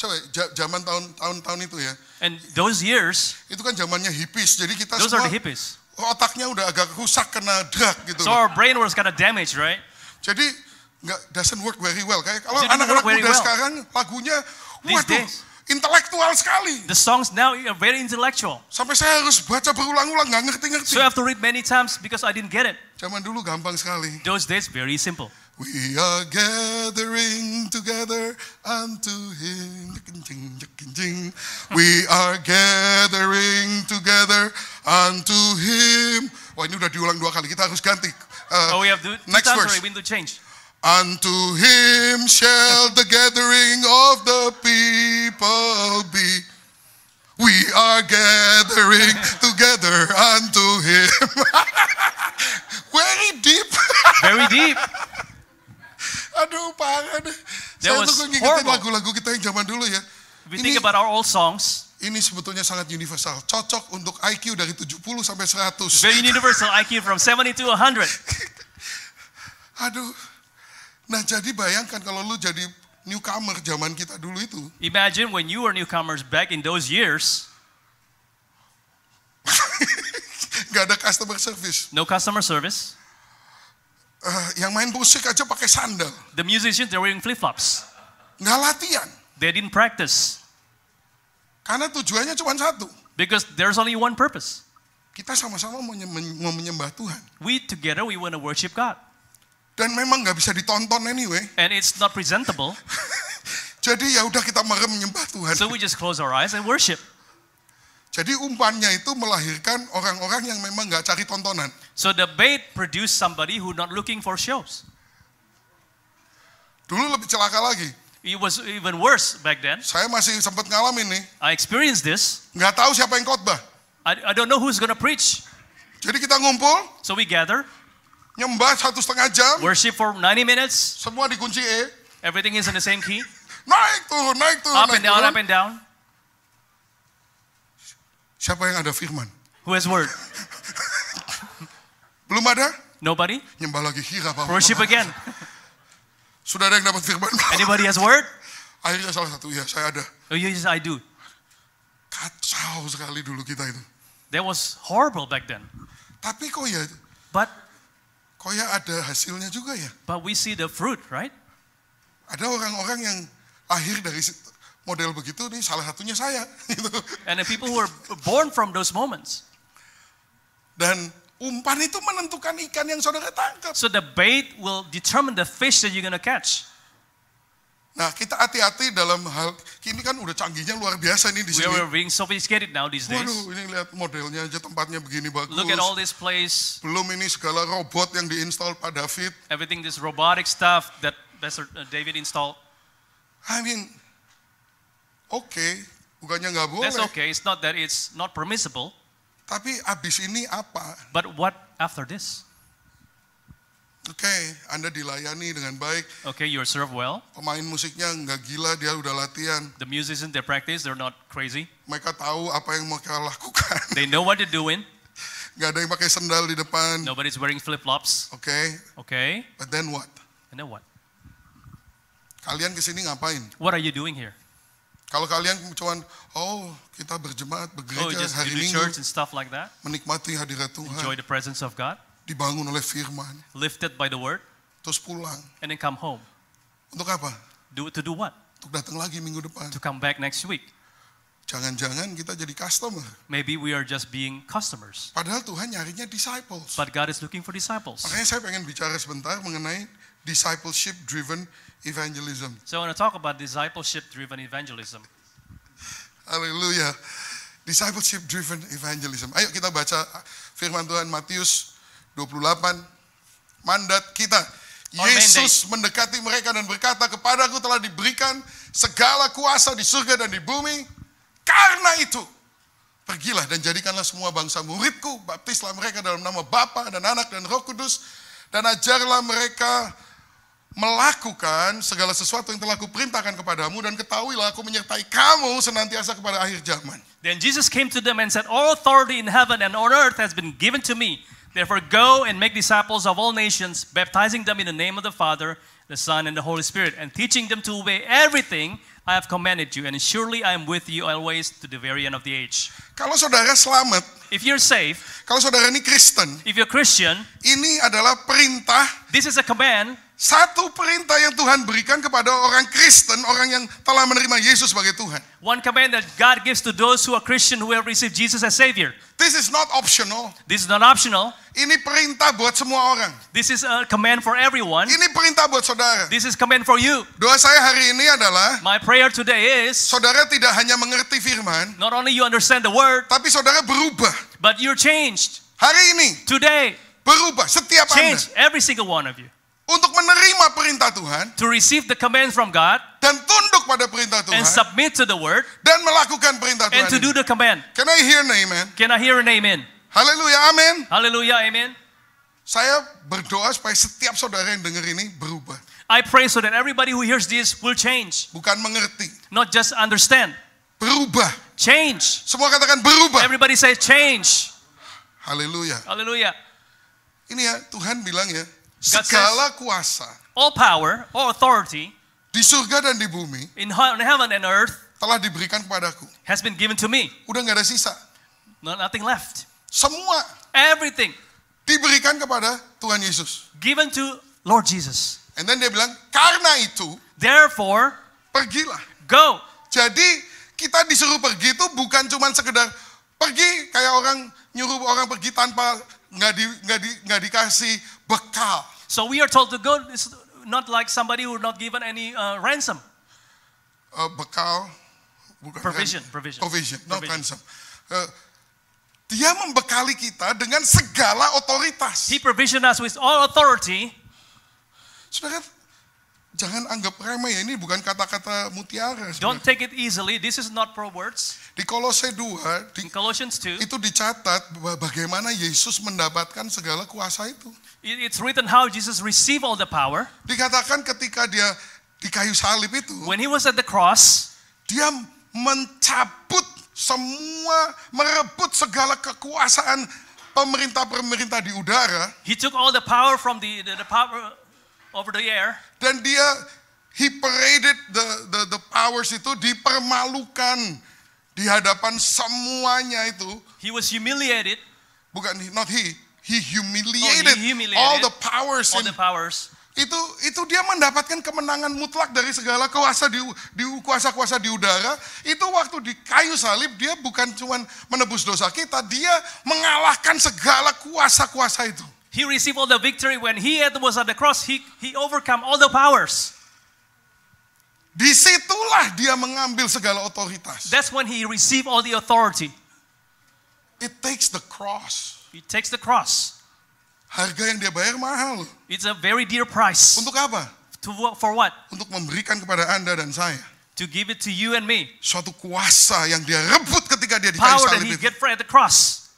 Coba zaman tahun-tahun itu ya. And those years, Itu kan zamannya hippies. Jadi kita those are semua the hippies. otaknya udah agak rusak kena drug gitu. So our brain was kind of damaged, right? Jadi doesn't work very well. Kayak kalau It didn't anak-anak work very muda well. sekarang lagunya These waduh days. intelektual sekali. The songs now are very intellectual. Sampai saya harus baca berulang-ulang nggak ngerti-ngerti. So I have to read many times because I didn't get it. Zaman dulu gampang sekali. Those days, very simple. We are gathering together unto Him. We are gathering together unto Him. Wah ini udah diulang 2 kali. Kita harus ganti. We have to Next times verse. we need to change. Unto Him shall the gathering of the people be. We are gathering together unto Him. Very deep. Very deep. Aduh parah deh. That Saya was tuh ngingetin horrible. lagu-lagu kita yang zaman dulu ya. If we think about our old songs, Ini sebetulnya sangat universal. Cocok untuk IQ dari 70 sampai 100. very universal IQ from 70 to 100. Aduh. Nah jadi bayangkan kalau lu jadi newcomer zaman kita dulu itu. Imagine when you were newcomers back in those years, Nggak ada customer service. No customer service. Yang main musik aja pakai sandal. The musicians, they're wearing flip-flops. Nggak latihan. They didn't practice. Karena tujuannya cuma satu. Because there's only one purpose. Kita sama-sama mau menyembah Tuhan. We together, we want to worship God. Dan memang nggak bisa ditonton anyway. And it's not presentable. Jadi ya udah kita merem menyembah Tuhan. So we just close our eyes and worship. Jadi umpannya itu melahirkan orang-orang yang memang nggak cari tontonan. So the bait produced somebody who not looking for shows. Dulu lebih celaka lagi. It was even worse back then. Saya masih sempat ngalamin nih. I experienced this. Nggak tahu siapa yang khotbah. I don't know who's going to preach. Jadi kita ngumpul, So we gather, nyembah 1,5 jam, worship for 90 minutes. semua dikunci E. Everything is in the same key. Naik turun, naik turun, Up naik and down, turun. up and down. Siapa yang ada firman? Who has word? Belum ada? Nobody? Nyembah lagi hira Pak. Worship again. Sudah ada yang dapat firman? Anybody has word? Akhirnya salah satu, ya saya ada. Oh yes, I do. Kacau sekali dulu kita itu. That was horrible back then. Tapi kok ya But ada hasilnya juga ya. we see the fruit, right? Ada orang-orang yang lahir dari model begitu nih, salah satunya saya. Gitu. And the people who are born from those moments. Dan umpan itu menentukan ikan yang saudara tangkap. So the bait will determine the fish that you're going to catch. Nah, kita hati-hati dalam hal ini kan udah canggihnya luar biasa nih di We sini. are being sophisticated now these days. Waduh, ini lihat modelnya aja, tempatnya begini bagus. Look at all this place, Belum ini segala robot yang diinstal Pak David. everything this robotic stuff that Pastor David installed. I mean, oke, bukannya nggak boleh. That's okay. It's not that it's not permissible. Tapi abis ini apa? But what after this? Oke, Anda dilayani dengan baik. Okay, you're served well. Pemain musiknya nggak gila, dia udah latihan. The musicians, they practice. They're not crazy. Mereka tahu apa yang mereka lakukan. They know what they're doing. Nggak ada yang pakai sendal di depan. Nobody's wearing flip-flops. Oke, Okay, but then what? and then what? Kalian kesini ngapain? What are you doing here? Kalau kalian cuman, kita berjemaat, Oh, bergereja just hari do Minggu, church and stuff like that. menikmati hadirat Enjoy Tuhan, the presence of God. dibangun oleh firman, Lifted by the word, terus pulang. and then come home. Untuk apa? To do what? Untuk datang lagi minggu depan. To come back next week. Jangan-jangan kita jadi customer. Maybe we are just being customers. Padahal Tuhan nyarinya disciples. But God is looking for disciples. Makanya saya pengen bicara sebentar mengenai discipleship-driven evangelism. So I want to talk about discipleship-driven evangelism. Haleluya. Discipleship-driven evangelism. Ayo kita baca firman Tuhan Matius 28. Mandat kita. Our Yesus mendekati mereka dan berkata, kepadaku telah diberikan segala kuasa di surga dan di bumi. Karena itu, pergilah dan jadikanlah semua bangsa muridku. Baptislah mereka dalam nama Bapa dan Anak dan Roh Kudus. Dan ajarlah mereka melakukan segala sesuatu yang telah kuperintahkan kepadamu. Dan ketahuilah aku menyertai kamu senantiasa kepada akhir zaman. Then Jesus came to them and said, all authority in heaven and on earth has been given to me. Therefore go and make disciples of all nations, baptizing them in the name of the Father, the Son, and the Holy Spirit, and teaching them to obey everything I have commanded you. And surely I am with you always to the very end of the age. Kalau saudara selamat, If you're saved, kalau saudara ini Kristen, if you're Christian, ini adalah perintah. this is a command. Satu perintah yang Tuhan berikan kepada orang Kristen, orang yang telah menerima Yesus sebagai Tuhan. One command that God gives to those who are Christian who have received Jesus as Savior. This is not optional. This is not optional. Ini perintah buat semua orang. This is a command for everyone. Ini perintah buat saudara. This is command for you. Doa saya hari ini adalah, My prayer today is saudara tidak hanya mengerti firman, not only you understand the word, tapi saudara berubah. but you're changed. Hari ini, Today, berubah setiap Anda. change every single one of you. Untuk menerima perintah Tuhan, To receive the command from God dan tunduk pada perintah and Tuhan, submit to the word dan melakukan perintah and to Tuhan. do the command. Can I hear an amen? Can I hear an amen? Haleluya, amin. Hallelujah, amen. Saya berdoa supaya setiap saudara yang dengar ini berubah. I pray so that everybody who hears this will change. Bukan mengerti, Not just understand. berubah. Change. Semua katakan berubah. Everybody say change. Haleluya. Hallelujah. Ini ya, Tuhan bilang ya, God segala kuasa All power, all authority di surga dan di bumi in heaven and earth telah diberikan kepadaku. has been given to me. Udah nggak ada sisa. Nothing left. Semua Everything diberikan kepada Tuhan Yesus. given to Lord Jesus. And then dia bilang, karena itu Therefore, pergilah. go. Jadi kita disuruh pergi itu bukan cuma sekedar pergi kayak orang nyuruh orang pergi tanpa nggak dikasih bekal. So we are told to go. It's not like somebody who not given any ransom. Bekal, bukan Provision, not Provision. ransom. Dia membekali kita dengan segala otoritas. He provisioned us with all authority. Saudara, jangan anggap remeh ya, ini bukan kata-kata mutiara. Don't Saudara. take it easily. This is not pro words. Di Kolose 2, In Colossians 2, itu dicatat bagaimana Yesus mendapatkan segala kuasa itu. it's written how Jesus received all the power. Dikatakan ketika dia di kayu salib itu, When he was at the cross, dia mencabut semua, merebut segala kekuasaan pemerintah-pemerintah di udara, he took all the power from the power over the air. dan dia he paraded the powers itu, dipermalukan di hadapan semuanya itu. He was humiliated. Bukan, not he humiliated, humiliated all the powers. All the powers. Itu dia mendapatkan kemenangan mutlak dari segala kuasa di kuasa-kuasa di udara. Itu waktu di kayu salib dia bukan cuma menebus dosa kita, dia mengalahkan segala kuasa-kuasa itu. He received all the victory when he was at the cross. He overcome all the powers. Disitulah dia mengambil segala otoritas. That's when he received all the authority. It takes the cross. He takes the cross. Harga yang dia bayar mahal. It's a very dear price. Untuk apa? For what? Untuk memberikan kepada Anda dan saya To give it to you and me. suatu kuasa yang dia rebut ketika dia di kayu Power that salib he itu. get at the cross.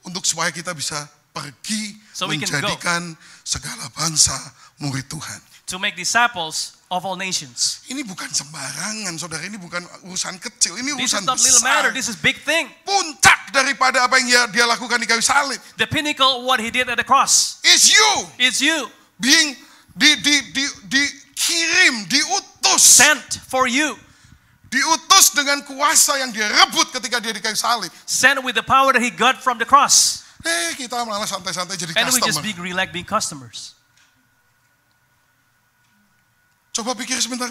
Untuk supaya kita bisa pergi So we can go. menjadikan segala bangsa murid Tuhan. To make disciples of all nations. Ini bukan sembarangan, saudara. Ini bukan urusan kecil. Ini This urusan is not little matter. besar. This is big thing. Puncak daripada apa yang dia lakukan di kayu salib. The pinnacle of what he did at the cross. Is you It's you. being dikirim, diutus. Sent for you. Diutus dengan kuasa yang dia rebut ketika dia di kayu salib. Sent with the power that he got from the cross. Kita malah santai-santai jadi And we just customer. relax being customers. Coba pikir sebentar.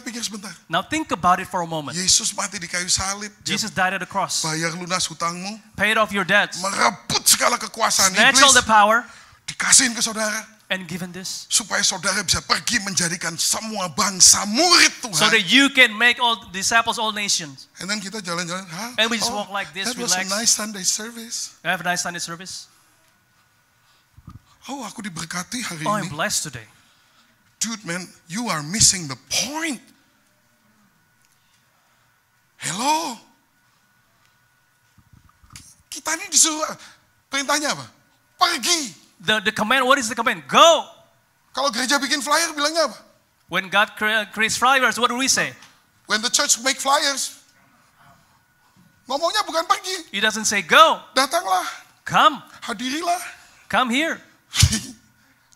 Now think about it for a moment. Yesus mati di kayu salib. Dia Jesus died at the cross. bayar lunas hutangmu. Paid off your debts. Merebut segala kekuasaan Snatch all iblis. the power. Dikasihin ke saudara. And given this. Supaya saudara bisa pergi menjadikan semua bangsa murid Tuhan. So that you can make all disciples, all nations. And then kita jalan-jalan. And we just walk like this, That was a relax. nice Sunday service. Have a nice Sunday service. Oh, aku diberkati hari Oh, ini. I'm blessed today. Dude, man, you are missing the point. Hello. Kita ini disuruh, perintahnya apa? Pergi. The command, what is the command? Go. Kalau gereja bikin flyer bilangnya apa? When God creates flyers, what do we say? When the church make flyers, ngomongnya bukan pergi. He doesn't say go. Datanglah, Come. hadirilah. Come here.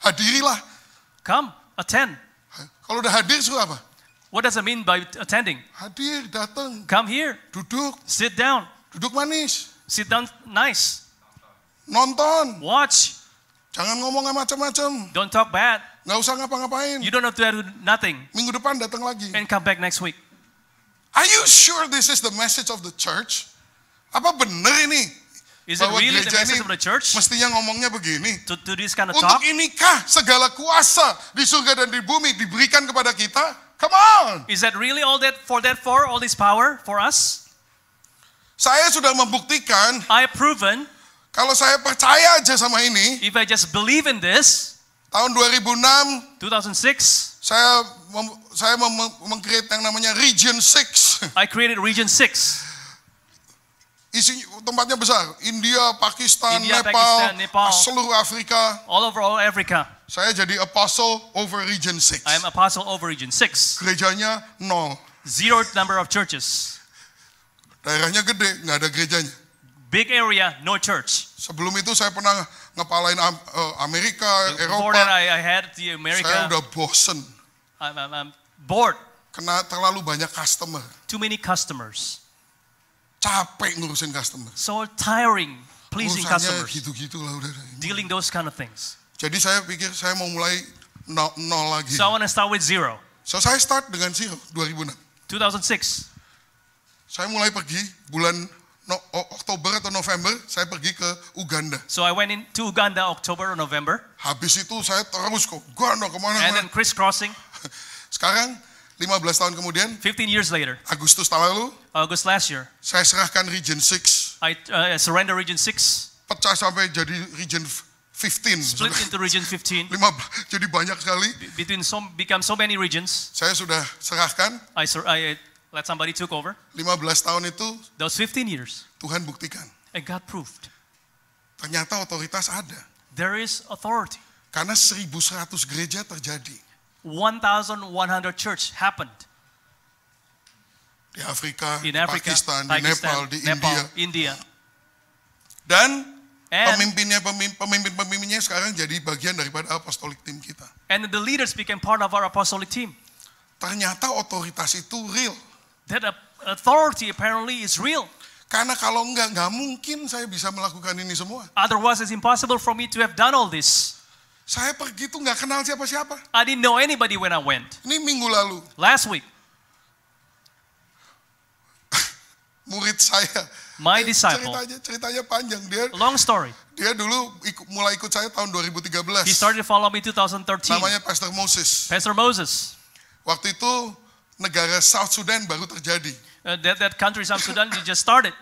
Hadirilah. Come. Attend. Kalau udah hadir suruh apa? What does it mean by attending? Hadir, datang, Come here. duduk, Sit down. duduk manis, Sit down nice. nonton, Watch. jangan ngomong macam-macam, Don't talk bad. nggak usah ngapa-ngapain. You don't have to do nothing. Minggu depan datang lagi. And come back next week. Are you sure this is the message of the church? Apa benar ini? Is it Bahwa really the gereja message ini of the church? mestinya ngomongnya begini. To this kind of Untuk talk? inikah segala kuasa di surga dan di bumi diberikan kepada kita? Come on. Is that really all all this power for us? Saya sudah membuktikan I have proven, kalau saya percaya aja sama ini, if I just believe in this, tahun 2006 2006, saya meng-create yang namanya Region 6. I created Region 6. Isi tempatnya besar, India, Pakistan, India, Nepal, Pakistan, Nepal. seluruh Afrika. All over all Africa. Saya jadi apostle over Region 6. I am apostle over Region 6. Gerejanya 0. Zero number of churches. Daerahnya gede, nggak ada gerejanya. Big area, no church. Sebelum itu saya pernah ngepalain Amerika, Before Eropa. that I had the Saya America. udah bosen, I'm bored. kena terlalu banyak customer. Too many customers. Capek ngurusin customer. So tiring. pleasing Urusannya customers, gitu-gitu lah udah. dealing those kind of things. Jadi saya pikir saya mau mulai nol lagi. So I want to start with zero. So saya start dengan zero 2006. 2006. Saya mulai pergi bulan Oktober atau November, saya pergi ke Uganda. So I went into Uganda October or November, Habis itu saya terus ke Uganda and kemana-mana. then crisscrossing. Sekarang 15 tahun kemudian, 15 years later, Agustus tahun lalu, August last year, saya serahkan Region 6, I surrender Region 6, pecah sampai jadi Region 15. split into Region 15. 15, jadi banyak sekali. Become so many regions. Saya sudah serahkan, I let somebody took over. 15 tahun itu Those 15 years, Tuhan buktikan. and God proved Ternyata otoritas ada. there is authority. Karena 1.100 gereja terjadi. 1,100 church happened Di Afrika, in di Africa, Pakistan, di Nepal, di India. Dan And, pemimpin-pemimpinnya sekarang jadi bagian daripada apostolik tim kita. and the leaders became part of our apostolic team. Ternyata otoritas itu real. That authority apparently is real. Karena kalau nggak mungkin saya bisa melakukan ini semua. Otherwise, it's impossible for me to have done all this. Saya pergi tuh nggak kenal siapa-siapa. I didn't know anybody when I went. Ini minggu lalu, Last week, murid saya. my disciple, Ceritanya panjang. long story, Dia dulu mulai ikut saya tahun 2013. he started to follow me 2013. Namanya Pastor Moses. Pastor Moses, Waktu itu negara South Sudan baru terjadi. that country, South Sudan, he just started.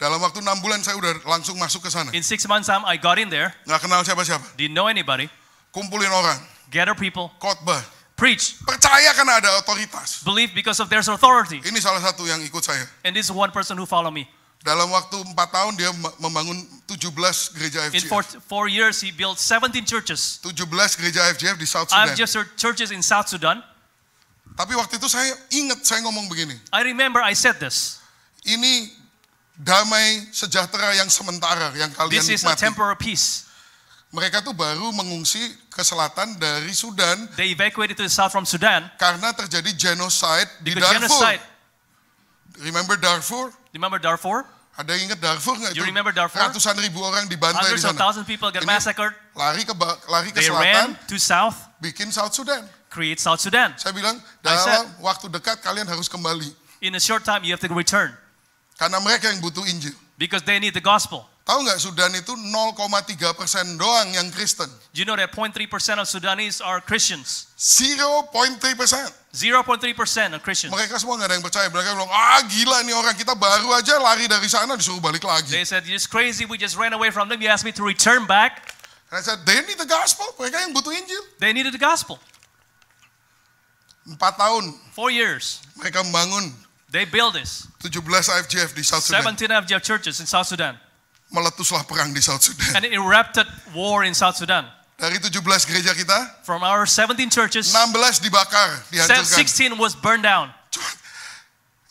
Dalam waktu 6 bulan saya udah langsung masuk ke sana. In 6 months' time, I got in there, Nggak kenal siapa-siapa. didn't know anybody, Kumpulin orang, gather people, khotbah. preach, Percaya karena ada otoritas. believe because of their authority. Ini salah satu yang ikut saya. And this is one person who followed me. Dalam waktu 4 tahun dia membangun 17 gereja In FGF. 4 years, he built 17 churches. 17 gereja FGF di South I've Sudan. just heard churches in South Sudan. Tapi waktu itu saya ingat saya ngomong begini. I remember I said this. Ini damai sejahtera yang sementara yang kalian This is a nikmati. temporary peace. Mereka tuh baru mengungsi ke selatan dari Sudan They evacuated to the south from Sudan karena terjadi genocide di because Darfur. genocide. Remember Darfur? Remember Darfur? Ada yang ingat Darfur nggak? You remember Darfur? Ratusan ribu orang dibantai di Hundreds of sana. thousands of people got Ini massacred. Lari ke They selatan, ran to south, bikin South Sudan. create South Sudan. Saya bilang I dalam waktu dekat kalian harus kembali In a short time, you have to return karena mereka yang butuh Injil. because they need the gospel. Tahu nggak Sudan itu 0,3% doang yang Kristen. Do you know that 0.3% of Sudanese are Christians? 0,3%. 0.3% are Christians. Mereka semua nggak ada yang percaya. Mereka bilang, gila nih orang, kita baru aja lari dari sana disuruh balik lagi. They said, it's crazy, we just ran away from them. You asked me to return back. And I said, they need the gospel. Mereka yang butuh Injil. They needed the gospel. 4 tahun 4 years. mereka membangun They built this. 17 IFGF di South Sudan. 17 FGF churches in South Sudan. Meletuslah perang di South Sudan. And it erupted war in South Sudan. Dari 17 gereja kita, From our 17 churches, 16 dibakar, dihancurkan. 16 was burned down.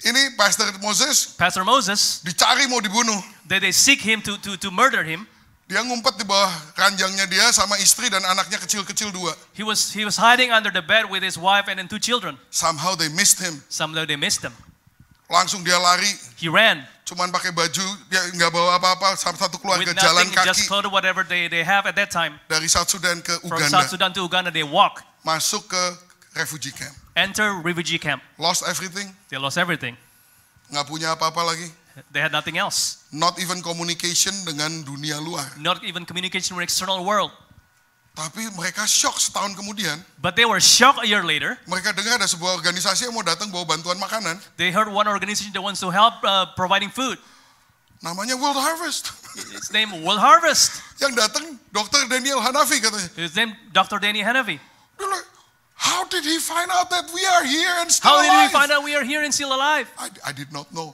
Ini Pastor Moses Pastor Moses, dicari mau dibunuh. they seek him to murder him. Dia ngumpet di bawah ranjangnya dia sama istri dan anaknya kecil-kecil 2. He was hiding under the bed with his wife and then 2 children. Somehow they missed him. Somehow they missed him. Langsung dia lari, He ran cuman pakai baju, dia nggak bawa apa-apa, satu keluarga with jalan nothing, just kaki clothes whatever they have at that time. dari South Sudan ke From Uganda, South Sudan to Uganda, they walk, masuk ke refugee camp. enter refugee camp. Lost everything, They lost everything. nggak punya apa-apa lagi. They had nothing else. Not even communication dengan dunia luar. Not even communication with external world. Tapi mereka shock setahun kemudian. But they were shocked a year later. Mereka dengar ada sebuah organisasi yang mau datang bawa bantuan makanan. They heard one organization that wants to help providing food. Namanya World Harvest. Its name World Harvest. Yang datang Dr. Daniel Hanafi katanya. His name Dr. Danny Hanafi. Dia bilang, how did he find out that we are here and still How did alive? we find out we are here and still alive? I did not know.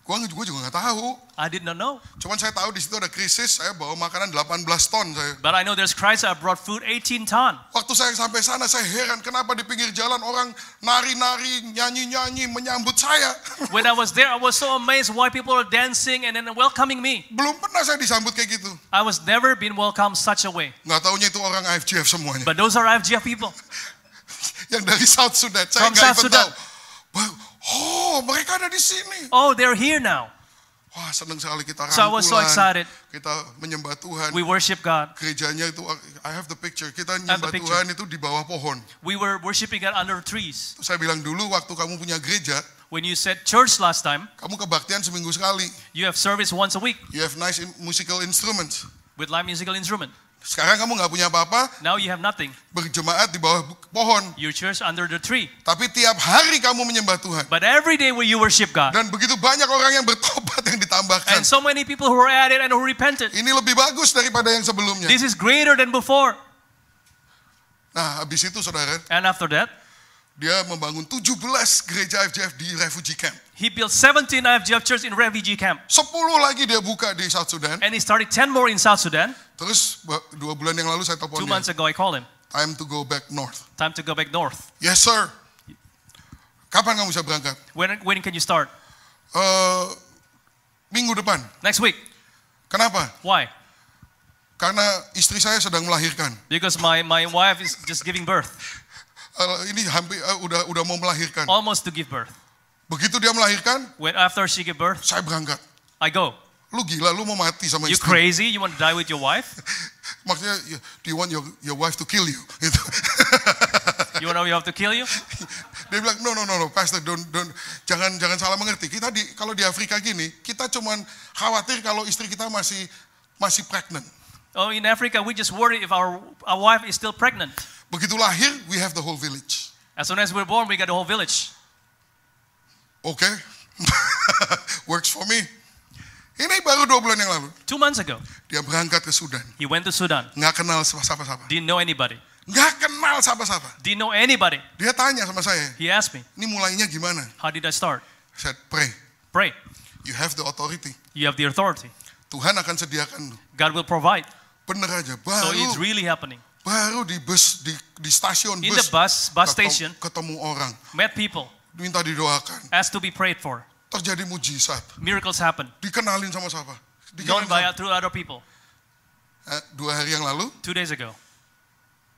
Gua juga nggak tahu. I did not know. Cuman saya tahu di situ ada krisis, saya bawa makanan 18 ton saya. But I know there's crisis. I brought food 18 ton. Waktu saya sampai sana saya heran kenapa di pinggir jalan orang nari-nari, nyanyi-nyanyi menyambut saya. When I was there, I was so amazed why people are dancing and then welcoming me. Belum pernah saya disambut kayak gitu. I was never been welcomed such a way. Nggak taunya itu orang IFGF semuanya. But those are IFGF people. Yang dari South Sudan, saya From nggak South even Sudan. tahu. Oh, mereka ada di sini. Oh, they're here now. Wah, senang sekali kita So I was so rangkulan, excited. kita menyembah Tuhan. We worship God. Gerejanya itu, I have the picture, kita have the menyembah picture. Tuhan itu di bawah pohon. We were worshiping God under trees. Terus saya bilang dulu waktu kamu punya gereja, When you said church last time, kamu kebaktian seminggu sekali. you have service once a week You have nice musical instruments. with live musical instrument. Sekarang kamu nggak punya apa-apa, Now you have nothing. berjemaat di bawah pohon. Your church under the tree. Tapi tiap hari kamu menyembah Tuhan. But every day where you worship God. Dan begitu banyak orang yang bertobat yang ditambahkan. And so many people who are added and who repented. Ini lebih bagus daripada yang sebelumnya. This is greater than before. Nah, habis itu saudara, And after that, dia membangun 17 gereja FJF di refugee camp. he built 17 IFGF church in refugee camp. 10 lagi dia buka di South Sudan. And he started 10 more in South Sudan. Terus 2 bulan yang lalu saya 2 telepon months dia. ago I called him. Time to go back north. Time to go back north. Yes sir. Kapan kamu bisa berangkat? When can you start? Minggu depan. Next week. Kenapa? Why? Karena istri saya sedang melahirkan. Because my wife is just giving birth. Ini hampir udah mau melahirkan. Almost to give birth. Begitu dia melahirkan, When after she give birth, saya berangkat. I go. Lu gila, lu mau mati sama You istri. crazy? You want to die with your wife? Maksudnya, do you want your wife to kill you? Gitu. You have to kill you? Dia bilang, no, pastor, don't, jangan salah mengerti. Kita kalau di Afrika gini, kita cuman khawatir kalau istri kita masih pregnant. Oh, in Africa, we just worry if our wife is still pregnant. Begitu lahir, we have the whole village. As soon as we're born, we got the whole village. Okay, works for me. Ini baru 2 bulan yang lalu. 2 months ago, Dia berangkat ke Sudan. he went to Sudan. Nggak kenal siapa-siapa. Didn't know anybody. Nggak kenal siapa-siapa. Didn't know anybody. Dia tanya sama saya, He asked me, ini mulainya gimana? how did I start? I said, pray. Pray. You have the authority. You have the authority. Tuhan akan sediakan lu. God will provide. Bener aja, So it's really happening. baru di bus, di stasiun In the bus, bus station, ketemu orang, met people, minta didoakan. asked to be prayed for. Terjadi mujizat. Miracles happen. Dikenalin sama siapa? Known by through other people. 2 hari yang lalu, 2 days ago,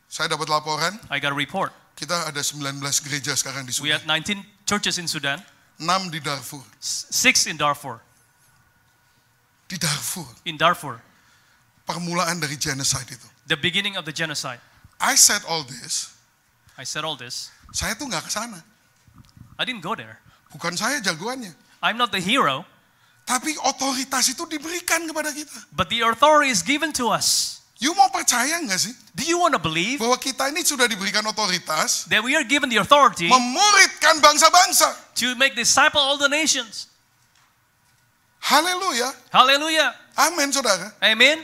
saya dapat laporan, I got a report. kita ada 19 gereja sekarang di We Sudan. had 19 churches in Sudan, 6 di Darfur. 6 in Darfur. Di Darfur. In Darfur, Permulaan dari genocide itu. the beginning of the genocide. I said all this, I said all this. saya tuh nggak ke sana. I didn't go there. Bukan saya jagoannya. I'm not the hero, Tapi otoritas itu diberikan kepada kita. but the authority is given to us. You mau percaya nggak sih? Do you want to believe Bahwa kita ini sudah diberikan otoritas that we are given the authority memuridkan bangsa-bangsa. to make disciple all the nations? Haleluya. Hallelujah. Amin saudara. Amen.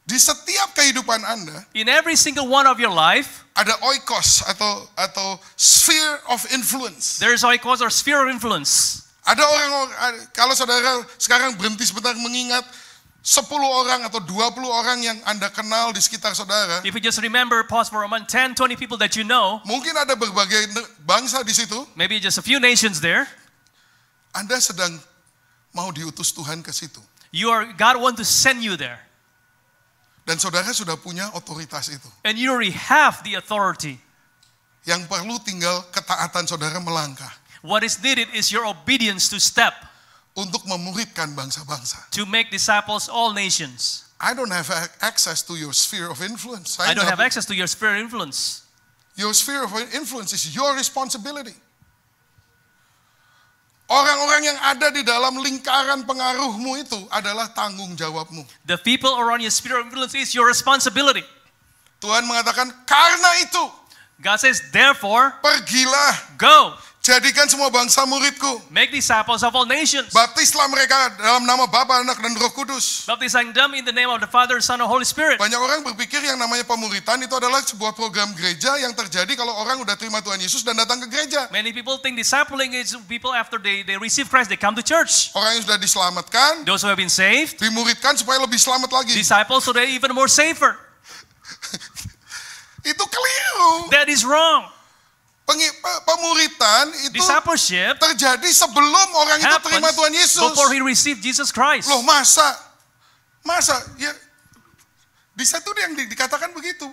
Di setiap kehidupan Anda In every single one of your life, ada oikos atau sphere of influence. there is oikos or sphere of influence. Ada orang, kalau saudara sekarang berhenti sebentar mengingat 10 orang atau 20 orang yang Anda kenal di sekitar saudara. If you just remember, pause for a moment, 10, 20 people that you know, Mungkin ada berbagai bangsa di situ. maybe just a few nations there. Anda sedang mau diutus Tuhan ke situ. God want to send you there. Dan saudara sudah punya otoritas itu. And you already have the authority. Yang perlu tinggal ketaatan saudara melangkah. What is needed is your obedience to step Untuk memuridkan bangsa-bangsa. to make disciples all nations. I don't have access to your sphere of influence. I don't have access to your sphere of influence. Your sphere of influence is your responsibility. Orang-orang yang ada di dalam lingkaran pengaruhmu itu adalah tanggung jawabmu. The people around your sphere of influence is your responsibility. Tuhan mengatakan, karena itu, God says, therefore, pergilah, go, jadikan semua bangsa muridku. make disciples of all nations, Baptislah mereka dalam nama Bapa, Anak, dan Roh Kudus. baptizing them in the name of the Father, Son, and Holy Spirit. Banyak orang berpikir yang namanya pemuritan itu adalah sebuah program gereja yang terjadi kalau orang udah terima Tuhan Yesus dan datang ke gereja. Many people think discipling is people after they receive Christ, they come to church. Orang yang sudah diselamatkan, Those who have been saved, dimuridkan supaya lebih selamat lagi. disciples, so they're even more safer. Itu keliru. That is wrong. Pemuritan itu Discipleship terjadi sebelum orang itu terima happens Tuhan Yesus. before he received Jesus Christ. Loh masa ya di situ yang dikatakan begitu.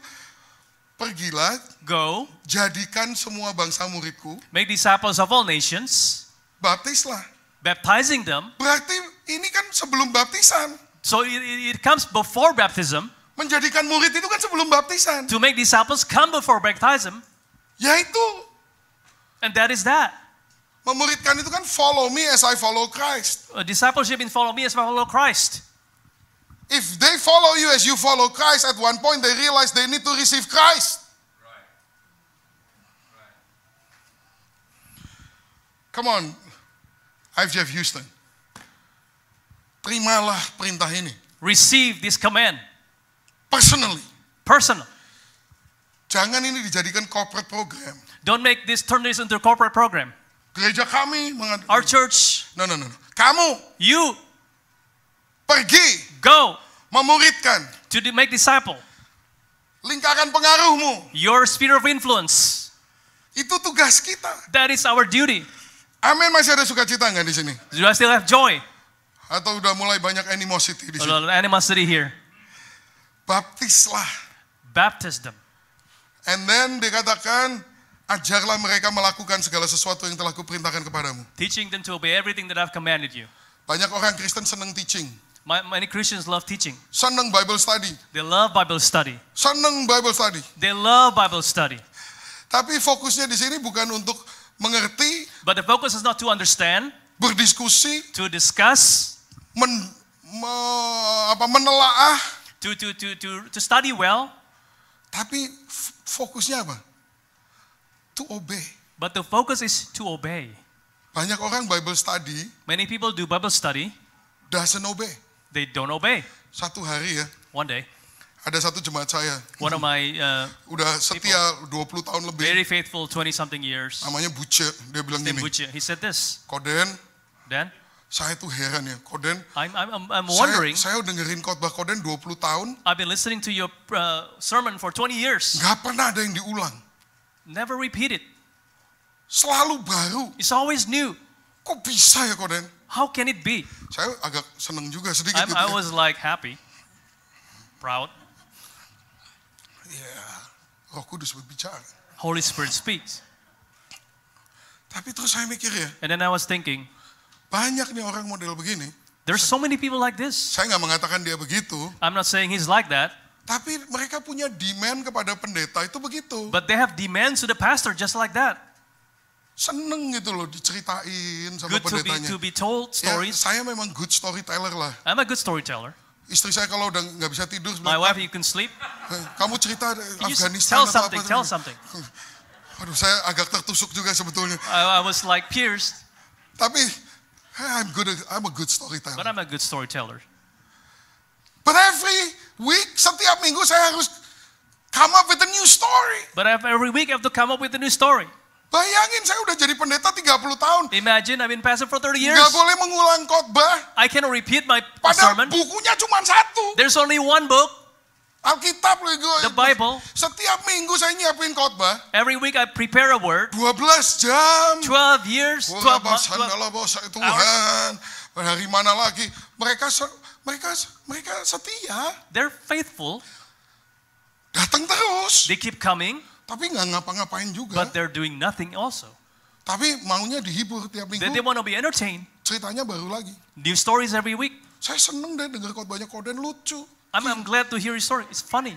Pergilah, Go, jadikan semua bangsa muridku, make disciples of all nations, baptislah. baptizing them. Berarti Ini kan sebelum baptisan. So it comes before baptism. Menjadikan murid itu kan sebelum baptisan. To make disciples come before baptism. Yaitu. And that is that. Memuridkan itu kan follow me as I follow Christ. Discipleship in follow me as I follow Christ. If they follow you as you follow Christ, at one point they realize they need to receive Christ. Come on, IFJF Houston. Terimalah perintah ini. Receive this command. Personally. Personal. Jangan ini dijadikan corporate program. Don't make this, turn this into a corporate program. Gereja kami Our church. No. Kamu. You. Pergi. Go. Memuridkan. To make disciple. Lingkaran pengaruhmu. Your sphere of influence. Itu tugas kita. That is our duty. Amin, masih ada sukacita nggak di sini? Do I still have joy? Atau udah mulai banyak animosity di sini? Animosity here. Baptislah. Baptize them. And then dikatakan, ajarlah mereka melakukan segala sesuatu yang telah kuperintahkan kepadamu. Teaching them to obey everything that I've commanded you. Banyak orang Kristen senang teaching. Many Christians love teaching. Senang Bible study. They love Bible study. Senang Bible study. They love Bible study. Tapi fokusnya di sini bukan untuk mengerti. But the focus is not to understand. Berdiskusi. To discuss. Menelaah. To study well. Tapi fokusnya apa? To obey. But the focus is to obey. Banyak orang Bible study. Many people do Bible study. Doesn't obey. They don't obey. Satu hari ya. One day. Ada satu jemaat saya. One of my udah setia 20 tahun lebih. Very faithful 20 something years. Namanya Buce. Dia bilang gini. Buce. He said this. Koden. Dan. Saya tuh heran ya, Koden. I'm wondering. Saya dengerin khotbah Koden 20 tahun. I've been listening to your sermon for 20 years. Gak pernah ada yang diulang. Never repeat it. Selalu baru. It's always new. Kok bisa ya Koden? How can it be? Saya agak seneng juga sedikit. I was like happy, proud. Yeah, Roh Kudus berbicara. Holy Spirit speaks. Tapi terus saya mikir ya. And then I was thinking. Banyak nih orang model begini. There's so many people like this. Saya nggak mengatakan dia begitu. I'm not saying he's like that. Tapi mereka punya demand kepada pendeta itu begitu. But they have demands to the pastor just like that. Seneng gitu loh diceritain sama pendetanya. Good to be told stories. Ya, saya memang good storyteller lah. I'm a good storyteller. Istri saya kalau udah nggak bisa tidur, my wife, you can sleep. Kamu cerita Afghanistan atau apa? Tell something. Aduh, saya agak tertusuk juga sebetulnya. I was like pierced. Tapi I'm a good storyteller. But I'm a good storyteller. But every week, setiap minggu saya harus come up with a new story. But every week I have to come up with a new story. Bayangin saya udah jadi pendeta 30 tahun. Imagine I've been pastor for 30 years. Gak boleh mengulang khotbah. I cannot repeat my Padahal sermon. Bukunya cuma satu. There's only one book. Alkitab loh. The Bible. Setiap minggu saya nyiapin khotbah. Every week I prepare a word. 12 jam. 12 years. 12 months. Tuhan. Dari mana lagi? Mereka setia. They're faithful. Datang terus. They keep coming. Tapi nggak ngapa-ngapain juga. But they're doing nothing also. Tapi maunya dihibur tiap minggu. They want to be entertained. Ceritanya baru lagi. New stories every week. Saya seneng deh denger khotbahnya Koden, lucu. I'm glad to hear his story. It's funny.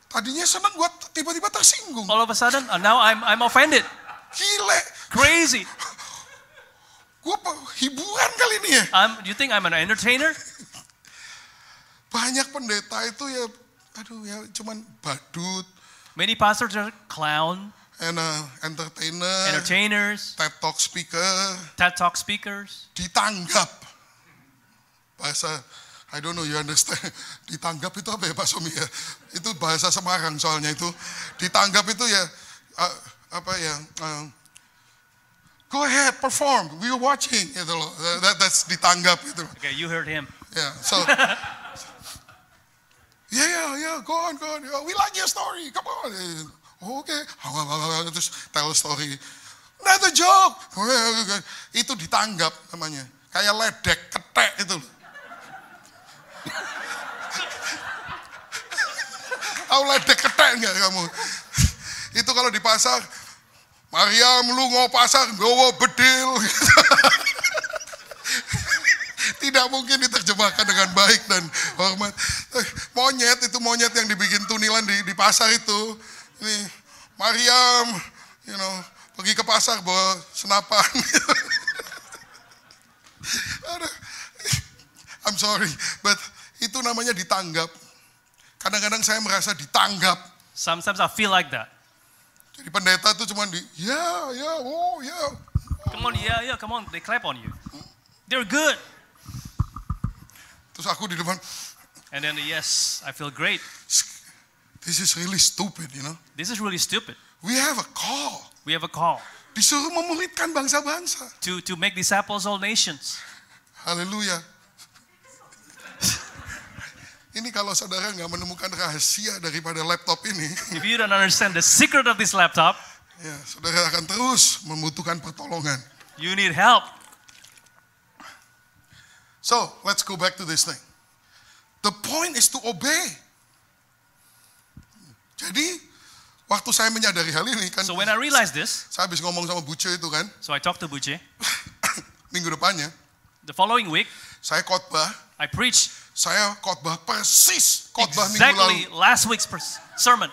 Tadinya seneng, gua tiba-tiba tersinggung. All of a sudden, now I'm offended. Gile. Crazy. Gua hiburan kali ini ya. Do you think I'm an entertainer? Banyak pendeta itu ya, cuman badut. Many pastors are clown. And entertainers. TED Talk speakers. Ditanggap. Bahasa, I don't know you understand. Ditanggap itu apa ya Pak Somi ya? Itu bahasa Semarang soalnya itu. Ditanggap itu ya, go ahead, perform. We are watching. Gitu loh. That's ditanggap gitu. Okay, you heard him. Yeah, so. Yeah, go on. We like your story, come on. Okay, terus tell a story. Another joke. Itu ditanggap namanya. Kayak ledek, ketek itu. Tahu ledek ketek enggak kamu? Itu kalau di pasar, Mariam lu ngau pasar, gowo bedil. tidak mungkin diterjemahkan dengan baik dan hormat. Monyet itu monyet yang dibikin tunilan di pasar itu. Ini Mariam, pergi ke pasar bawa senapan. I'm sorry, but itu namanya ditanggap. Kadang-kadang saya merasa ditanggap. Sometimes I feel like that. Jadi pendeta tuh cuma oh ya. Come on, yeah, come on. They clap on you. They're good. Terus aku di depan. And then yes, I feel great. This is really stupid, This is really stupid. We have a call. We have a call Disuruh memuridkan bangsa-bangsa. to make disciples all nations. Haleluya. Ini kalau saudara nggak menemukan rahasia daripada laptop ini, If you don't understand the secret of this laptop, ya, saudara akan terus membutuhkan pertolongan. you need help. So, let's go back to this thing. The point is to obey. Jadi, waktu saya menyadari hal ini kan, So when I realized this, saya habis ngomong sama Buce itu kan, so I talked to Buche. minggu depannya, The following week, saya khotbah, I preached saya khotbah persis khotbah minggu lalu. exactly last week's sermon.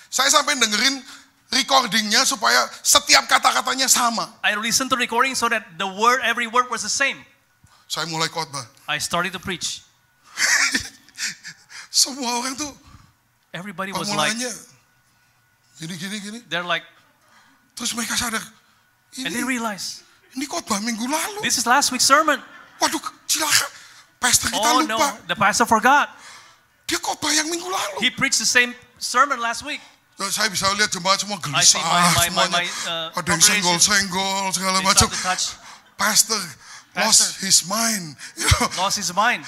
Saya sampai dengerin recordingnya supaya setiap kata-katanya sama. I listened to the recording so that every word was the same. Saya mulai khotbah. I started to preach. Semua orang tuh Everybody was like, mulanya gini. they're like, Terus mereka sadar, and they realize, ini khotbah minggu lalu. this is last week's sermon. Waduh, cilaka. Pastor kita Oh lupa. no, the pastor forgot. Dia khotbah yang minggu lalu. He preached the same sermon last week. Saya bisa lihat jemaat semua I see gelisah my semuanya. Ada yang senggol-senggol segala They macam. start to touch, Pastor lost his mind. lost his mind.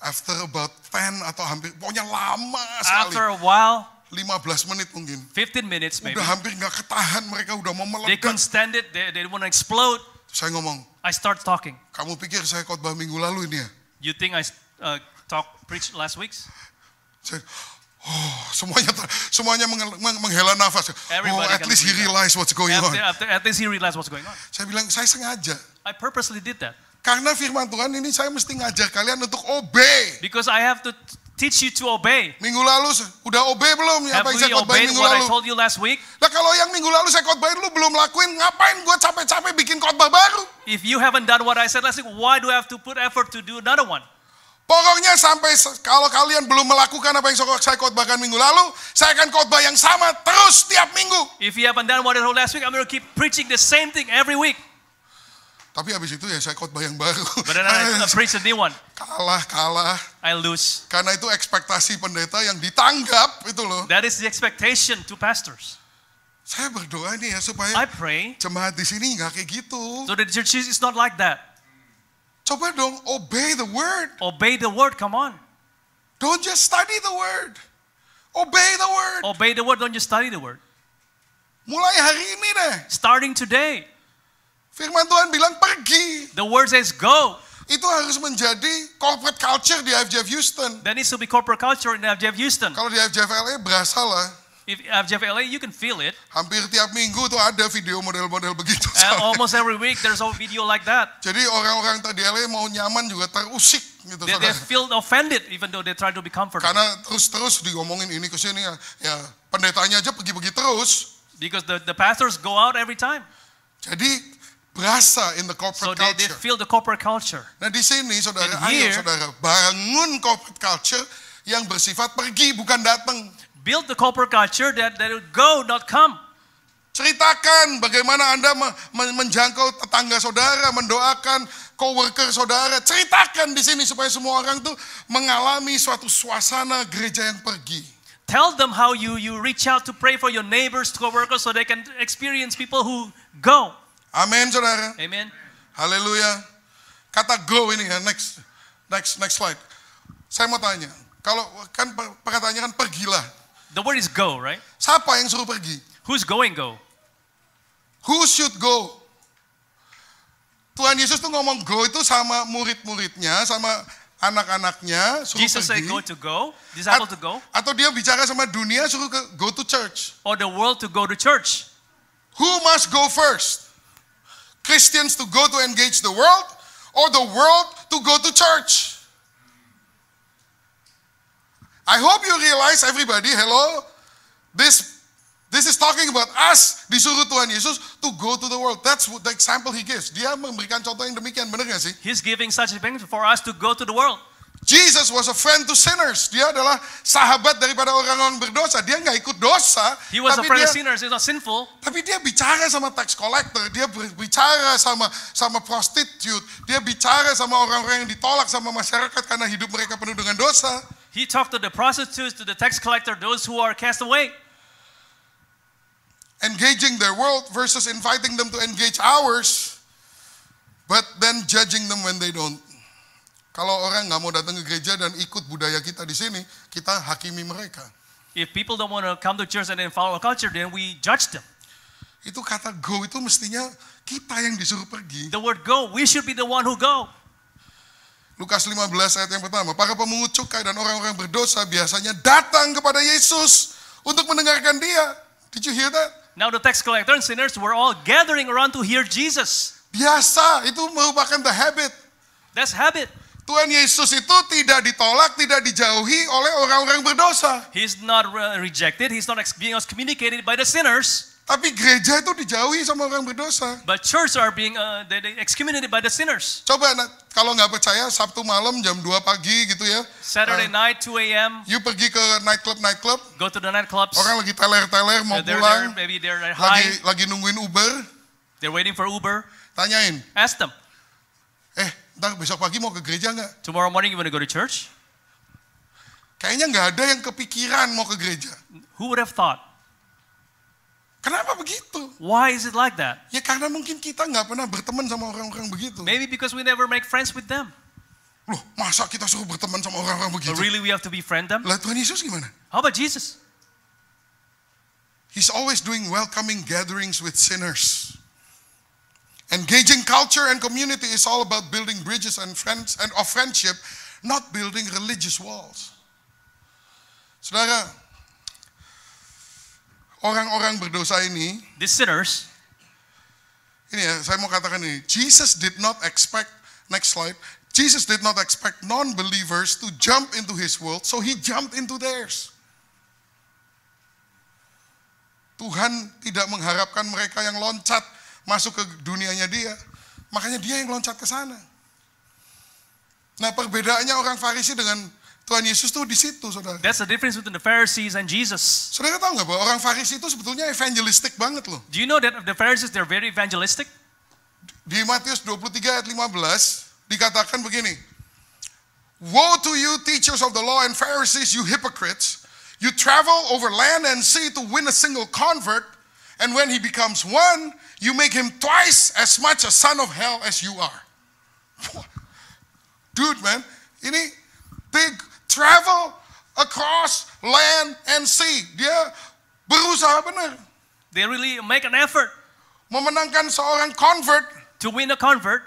After about 10 atau hampir, pokoknya lama sekali. After a while, 15 menit mungkin. 15 minutes maybe, Udah hampir gak ketahan, mereka udah mau they couldn't meledak. stand it. They want to explode. Saya ngomong, I start talking. kamu pikir saya khotbah minggu lalu ini ya? You think I preached last week's? Saya, semuanya menghela nafas. Everybody At can least he breathe out. realized what's going on. At least he realized what's going on. Saya bilang, saya sengaja. I purposely did that Karena firman Tuhan ini saya mesti ngajar kalian untuk obey. because I have to teach you to obey. Minggu lalu udah obey belum? Have Apa yang we saya khotbahin obeyed minggu what I lalu? told you last week? Nah kalau yang minggu lalu saya khotbahin lu belum lakuin, ngapain gue capek-capek bikin khotbah baru? If you haven't done what I said last week, why do I have to put effort to do another one? Pokoknya sampai kalau kalian belum melakukan apa yang saya khotbahkan minggu lalu, saya akan khotbah yang sama terus tiap minggu. If you haven't done what I told last week, I'm going to keep preaching the same thing every week. Tapi habis itu ya saya khotbah yang baru. But then I preach a new one. Kalah. I lose. Karena itu ekspektasi pendeta yang ditanggap itu loh. That is the expectation to pastors. Saya berdoa nih ya supaya I pray jemaat di sini nggak kayak gitu. so that the church is not like that. Coba dong obey the word. Obey the word, come on. Don't just study the word. Obey the word. Obey the word, don't just study the word. Mulai hari ini deh. Starting today, Firman Tuhan bilang pergi. the word says go. Itu harus menjadi corporate culture di IFJF Houston. That needs to be corporate culture in FJF Houston. Kalau di IFJF LA berasa lah. If FJF LA, you can feel it. Hampir tiap minggu tuh ada video model-model begitu. Almost every week there's a video like that. Jadi orang-orang di LA mau nyaman juga terusik gitu. They saudara. feel offended even though they try to be comfortable. Karena terus diomongin ini ke sini ya pendetanya aja pergi-pergi terus. Because the pastors go out every time. Jadi berasa in the So corporate they culture. feel the corporate culture. Nah di sini saudara, And ayo here- saudara bangun corporate culture yang bersifat pergi bukan datang. Build the corporate culture that will go, not come. Ceritakan bagaimana Anda menjangkau tetangga saudara, mendoakan coworker saudara. Ceritakan di sini supaya semua orang tuh mengalami suatu suasana gereja yang pergi. Tell them how you reach out to pray for your neighbors, co-workers, so they can experience people who go. Amin saudara. Amen. Haleluya. Kata go ini ya, next slide. Saya mau tanya, kalau kan perkataannya kan pergilah. The word is go, right? Siapa yang suruh pergi? Who's going go? Who should go? Tuhan Yesus tuh ngomong go itu sama murid-muridnya, sama anak-anaknya, suruh Jesus pergi. said disciple to go, Atau dia bicara sama dunia, suruh go to church. or the world to go to church. Who must go first? Christians to go to engage the world, or the world to go to church. I hope you realize, everybody, hello, this is talking about us, disuruh Tuhan Yesus to go to the world. That's what the example he gives. Dia memberikan contoh yang demikian, benar gak sih? He's giving such a thing for us to go to the world. Jesus was a friend to sinners. Dia adalah sahabat daripada orang-orang berdosa. Dia nggak ikut dosa. He was a tapi friend dia, of sinners. He's not sinful. Tapi dia bicara sama tax collector. Dia bicara sama prostitute. Dia bicara sama orang-orang yang ditolak sama masyarakat karena hidup mereka penuh dengan dosa. He talked to the prostitutes, to the tax collector, those who are cast away. Engaging their world versus inviting them to engage ours, but then judging them when they don't. Kalau orang nggak mau datang ke gereja dan ikut budaya kita di sini, kita hakimi mereka. If people don't want to come to church and then follow our culture, then we judge them. Itu kata go itu mestinya kita yang disuruh pergi. The word go, we should be the one who go. Lukas 15 ayat yang pertama, para pemungut cukai dan orang-orang berdosa biasanya datang kepada Yesus untuk mendengarkan dia. Did you hear that? Now the tax collector and sinners were all gathering around to hear Jesus. Biasa, itu merupakan the habit. That's habit. Tuhan Yesus itu tidak ditolak, tidak dijauhi oleh orang-orang berdosa. He's not rejected. He's not being excommunicated by the sinners. Tapi gereja itu dijauhi sama orang berdosa. But church are being they excommunicated by the sinners. Coba kalau nggak percaya, Sabtu malam jam 2 pagi gitu ya. Saturday night, 2 a.m. You pergi ke nightclub. Go to the nightclubs. Orang lagi teler-teler mau pulang. Maybe they're high. Lagi nungguin Uber. They're waiting for Uber. Tanyain. Ask them. Ntar besok pagi mau ke gereja nggak? Tomorrow morning you want to go to church? Kayaknya nggak ada yang kepikiran mau ke gereja. Who would have thought? Kenapa begitu? Why is it like that? Ya karena mungkin kita nggak pernah berteman sama orang-orang begitu. Maybe because we never make friends with them. Loh, masa kita suruh berteman sama orang-orang begitu? But really we have to befriend them? Lah Tuhan Yesus gimana? How about Jesus? He's always doing welcoming gatherings with sinners. Engaging culture and community is all about building bridges and of friendship, not building religious walls. Saudara, orang-orang berdosa ini, the sinners, ini ya, saya mau katakan ini, Jesus did not expect, next slide, Jesus did not expect non-believers to jump into his world, so he jumped into theirs. Tuhan tidak mengharapkan mereka yang loncat masuk ke dunianya dia. Makanya dia yang loncat ke sana. Nah, perbedaannya orang Farisi dengan Tuhan Yesus tuh di situ, saudara. That's the difference between the Pharisees and Jesus. Saudara tahu nggak bahwa orang Farisi itu sebetulnya evangelistik banget loh. Do you know that the Pharisees, they're very evangelistic? Di Matius 23 ayat 15 dikatakan begini. Woe to you teachers of the law and Pharisees, you hypocrites. You travel over land and sea to win a single convert, and when he becomes one, you make him twice as much a son of hell as you are. Dude, man, ini big travel across land and sea. Dia berusaha benar. They really make an effort Memenangkan seorang convert. to win a convert.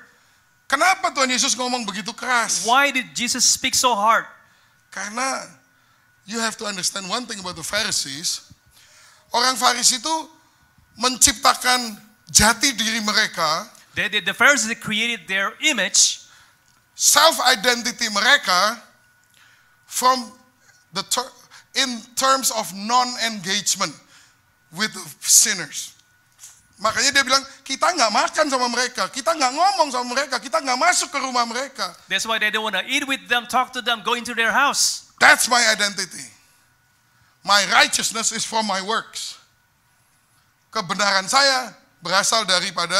Kenapa Tuhan Yesus ngomong begitu keras? Why did Jesus speak so hard? Karena you have to understand one thing about the Pharisees. Orang Farisi itu menciptakan jati diri mereka, The Pharisees created their image, self-identity mereka from in terms of non-engagement with the sinners. Makanya dia bilang, kita nggak makan sama mereka, kita nggak ngomong sama mereka, kita nggak masuk ke rumah mereka. that's why they don't want to eat with them, talk to them, go into their house. That's my identity. My righteousness is from my works. Kebenaran saya berasal daripada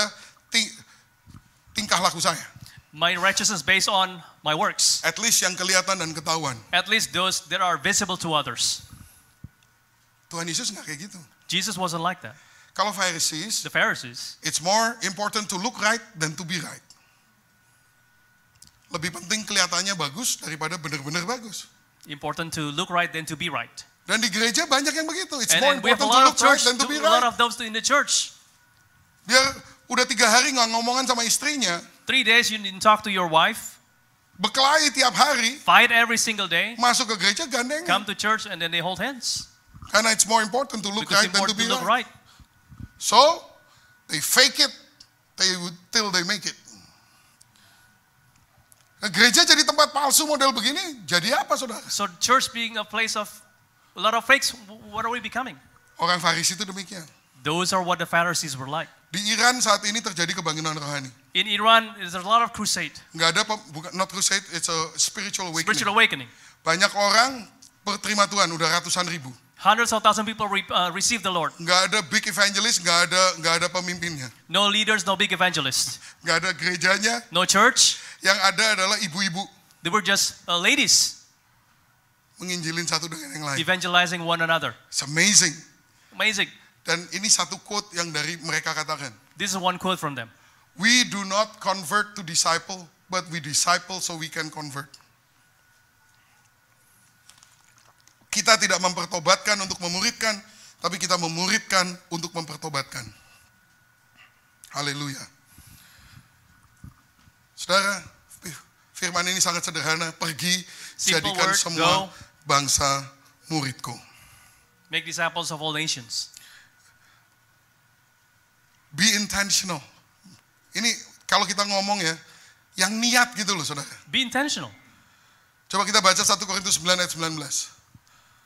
tingkah laku saya. My righteousness based on my works. At least yang kelihatan dan ketahuan. At least those that are visible to others. Tuhan Yesus nggak kayak gitu. Jesus wasn't like that. Kalau Pharisees, The Pharisees, it's more important to look right than to be right. Lebih penting kelihatannya bagus daripada benar-benar bagus. important to look right than to be right. Dan di gereja banyak yang begitu. It's more And we have a important to lot of look right church, than to be a lot right. of those in the church. Dia udah 3 hari nggak ngomongan sama istrinya, 3 days you didn't talk to your wife, berkelahi tiap hari, fight every single day, masuk ke gereja gandengan. come to church and then they hold hands. Karena it's more important to look Because right it's than to important be to look right. right. So, they fake it till they make it. Nah, gereja jadi tempat palsu model begini, jadi apa saudara? So church being a place of a lot of fakes, what are we becoming? Orang Farisi itu demikian. Those are what the Pharisees were like. Di Iran saat ini terjadi kebangkitan rohani. In Iran, there's a lot of crusade, Nggak ada, bukan not crusade, it's a spiritual awakening. spiritual awakening. Banyak orang berterima Tuhan, udah ratusan ribu. Hundreds of thousands of people receive the Lord. Nggak ada big evangelist, nggak ada pemimpinnya. No leaders, no big evangelists. Nggak ada gerejanya, No church. yang ada adalah ibu-ibu They were just ladies menginjilin satu dengan yang lain. evangelizing one another. It's amazing. Amazing. Dan ini satu quote yang dari mereka katakan. This is one quote from them. We do not convert to disciple, but we disciple so we can convert. Kita tidak mempertobatkan untuk memuridkan, tapi kita memuridkan untuk mempertobatkan. Haleluya. Saudara, firman ini sangat sederhana. Pergi, Simple jadikan word, semua go. bangsa muridku. Make disciples of all nations. Be intentional. Ini kalau kita ngomong ya, yang niat gitu loh saudara. Be intentional. Coba kita baca 1 Korintus 9 ayat 19.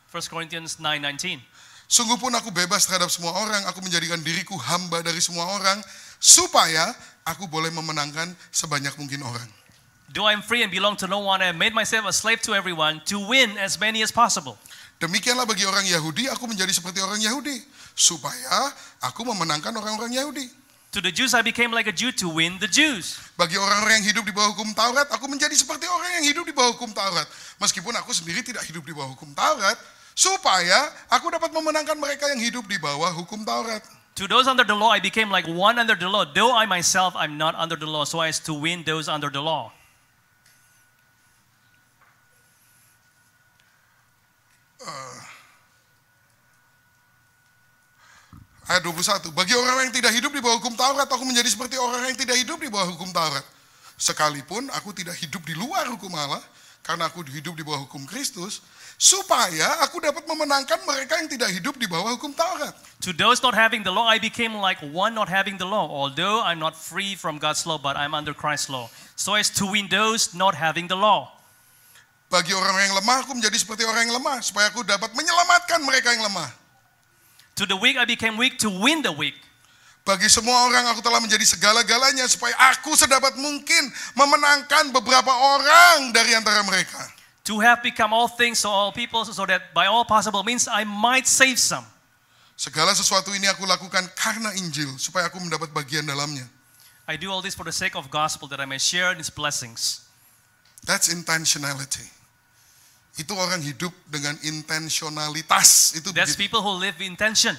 1 Corinthians 9:19. Sungguh pun aku bebas terhadap semua orang, aku menjadikan diriku hamba dari semua orang, supaya aku boleh memenangkan sebanyak mungkin orang. Though I am free and belong to no one, I have made myself a slave to everyone to win as many as possible. Demikianlah bagi orang Yahudi, aku menjadi seperti orang Yahudi, supaya aku memenangkan orang-orang Yahudi. To the Jews I became like a Jew to win the Jews. Bagi orang-orang yang hidup di bawah hukum Taurat, aku menjadi seperti orang yang hidup di bawah hukum Taurat. Meskipun aku sendiri tidak hidup di bawah hukum Taurat, supaya aku dapat memenangkan mereka yang hidup di bawah hukum Taurat. To those under the law I became like one under the law, though I myself I'm not under the law, so as to win those under the law. Ayat 21, bagi orang yang tidak hidup di bawah hukum Taurat, aku menjadi seperti orang yang tidak hidup di bawah hukum Taurat. Sekalipun aku tidak hidup di luar hukum Allah, karena aku hidup di bawah hukum Kristus, supaya aku dapat memenangkan mereka yang tidak hidup di bawah hukum Taurat. To those not having the law I became like one not having the law, although I'm not free from God's law, but I'm under Christ's law, so as to win those not having the law. Bagi orang yang lemah, aku menjadi seperti orang yang lemah, supaya aku dapat menyelamatkan mereka yang lemah. To the weak I became weak to win the weak. Bagi semua orang aku telah menjadi segala-galanya, supaya aku sedapat mungkin memenangkan beberapa orang dari antara mereka. To have become all things to all people, so that by all possible means I might save some. Segala sesuatu ini aku lakukan karena Injil, supaya aku mendapat bagian dalamnya. I do all this for the sake of gospel, that I may share in its blessings. That's intentionality. Itu orang hidup dengan intensionalitas. Itu That's begitu. people who live with intention.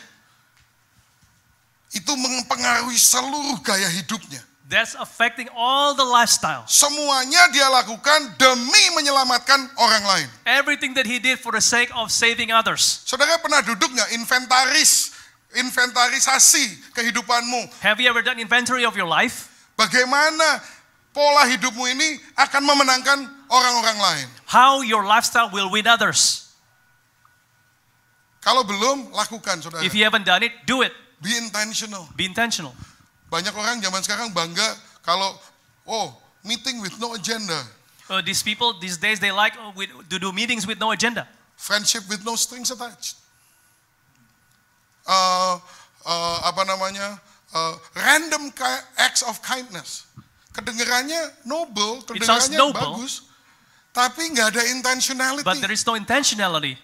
Itu mempengaruhi seluruh gaya hidupnya. That's affecting all the lifestyle. Semuanya dia lakukan demi menyelamatkan orang lain. Everything that he did for the sake of saving others. Saudara pernah duduk nggak inventarisasi kehidupanmu? Have you ever done inventory of your life? Bagaimana pola hidupmu ini akan memenangkan orang-orang lain? How your lifestyle will win others. Kalau belum, lakukan saudara. If you haven't done it, do it. Be intentional. Be intentional. Banyak orang zaman sekarang bangga kalau meeting with no agenda, These people these days they like to do meetings with no agenda. friendship with no strings attached. Random acts of kindness. Kedengarannya noble, sounds kedengarannya noble. bagus, tapi nggak ada intentionality. But there is no intentionality.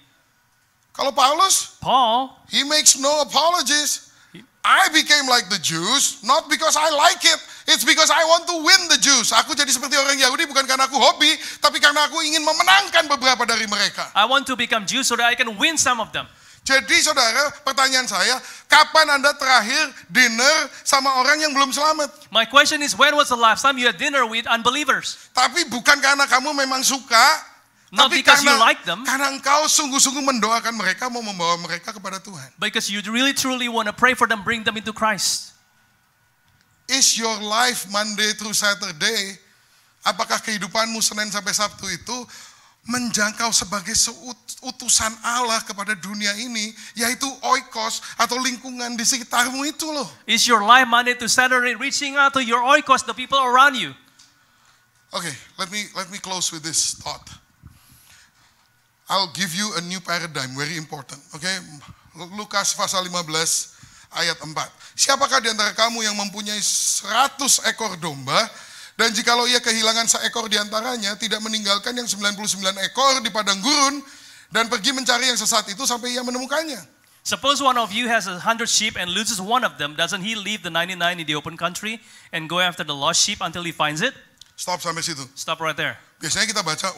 Kalau Paulus, Paul, he makes no apologies. I became like the Jews, not because I like it. It's because I want to win the Jews. Aku jadi seperti orang Yahudi bukan karena aku hobi, tapi karena aku ingin memenangkan beberapa dari mereka. I want to become Jew so that I can win some of them. Jadi saudara, pertanyaan saya, kapan Anda terakhir dinner sama orang yang belum selamat? My question is, when was the last time you had dinner with unbelievers? Tapi bukan karena kamu memang suka, Not tapi because you like them. karena engkau sungguh-sungguh mendoakan mereka, mau membawa mereka kepada Tuhan. Because you really truly want to pray for them, bring them into Christ. Is your life Monday through Saturday, apakah kehidupanmu Senin sampai Sabtu itu menjangkau sebagai utusan Allah kepada dunia ini, yaitu oikos atau lingkungan di sekitarmu itu loh. Is your life Monday to Saturday reaching out to your oikos, the people around you? Okay, let me close with this thought. I'll give you a new paradigm, very important. Okay, Lukas pasal 15 ayat 4. Siapakah di antara kamu yang mempunyai 100 ekor domba, dan jikalau ia kehilangan seekor di antaranya, tidak meninggalkan yang 99 ekor di padang gurun, dan pergi mencari yang sesat itu sampai ia menemukannya. Suppose one of you has 100 sheep and loses one of them. Doesn't he leave the 99 in the open country and go after the lost sheep until he finds it? Stop sampai situ. Stop right there. Biasanya kita baca,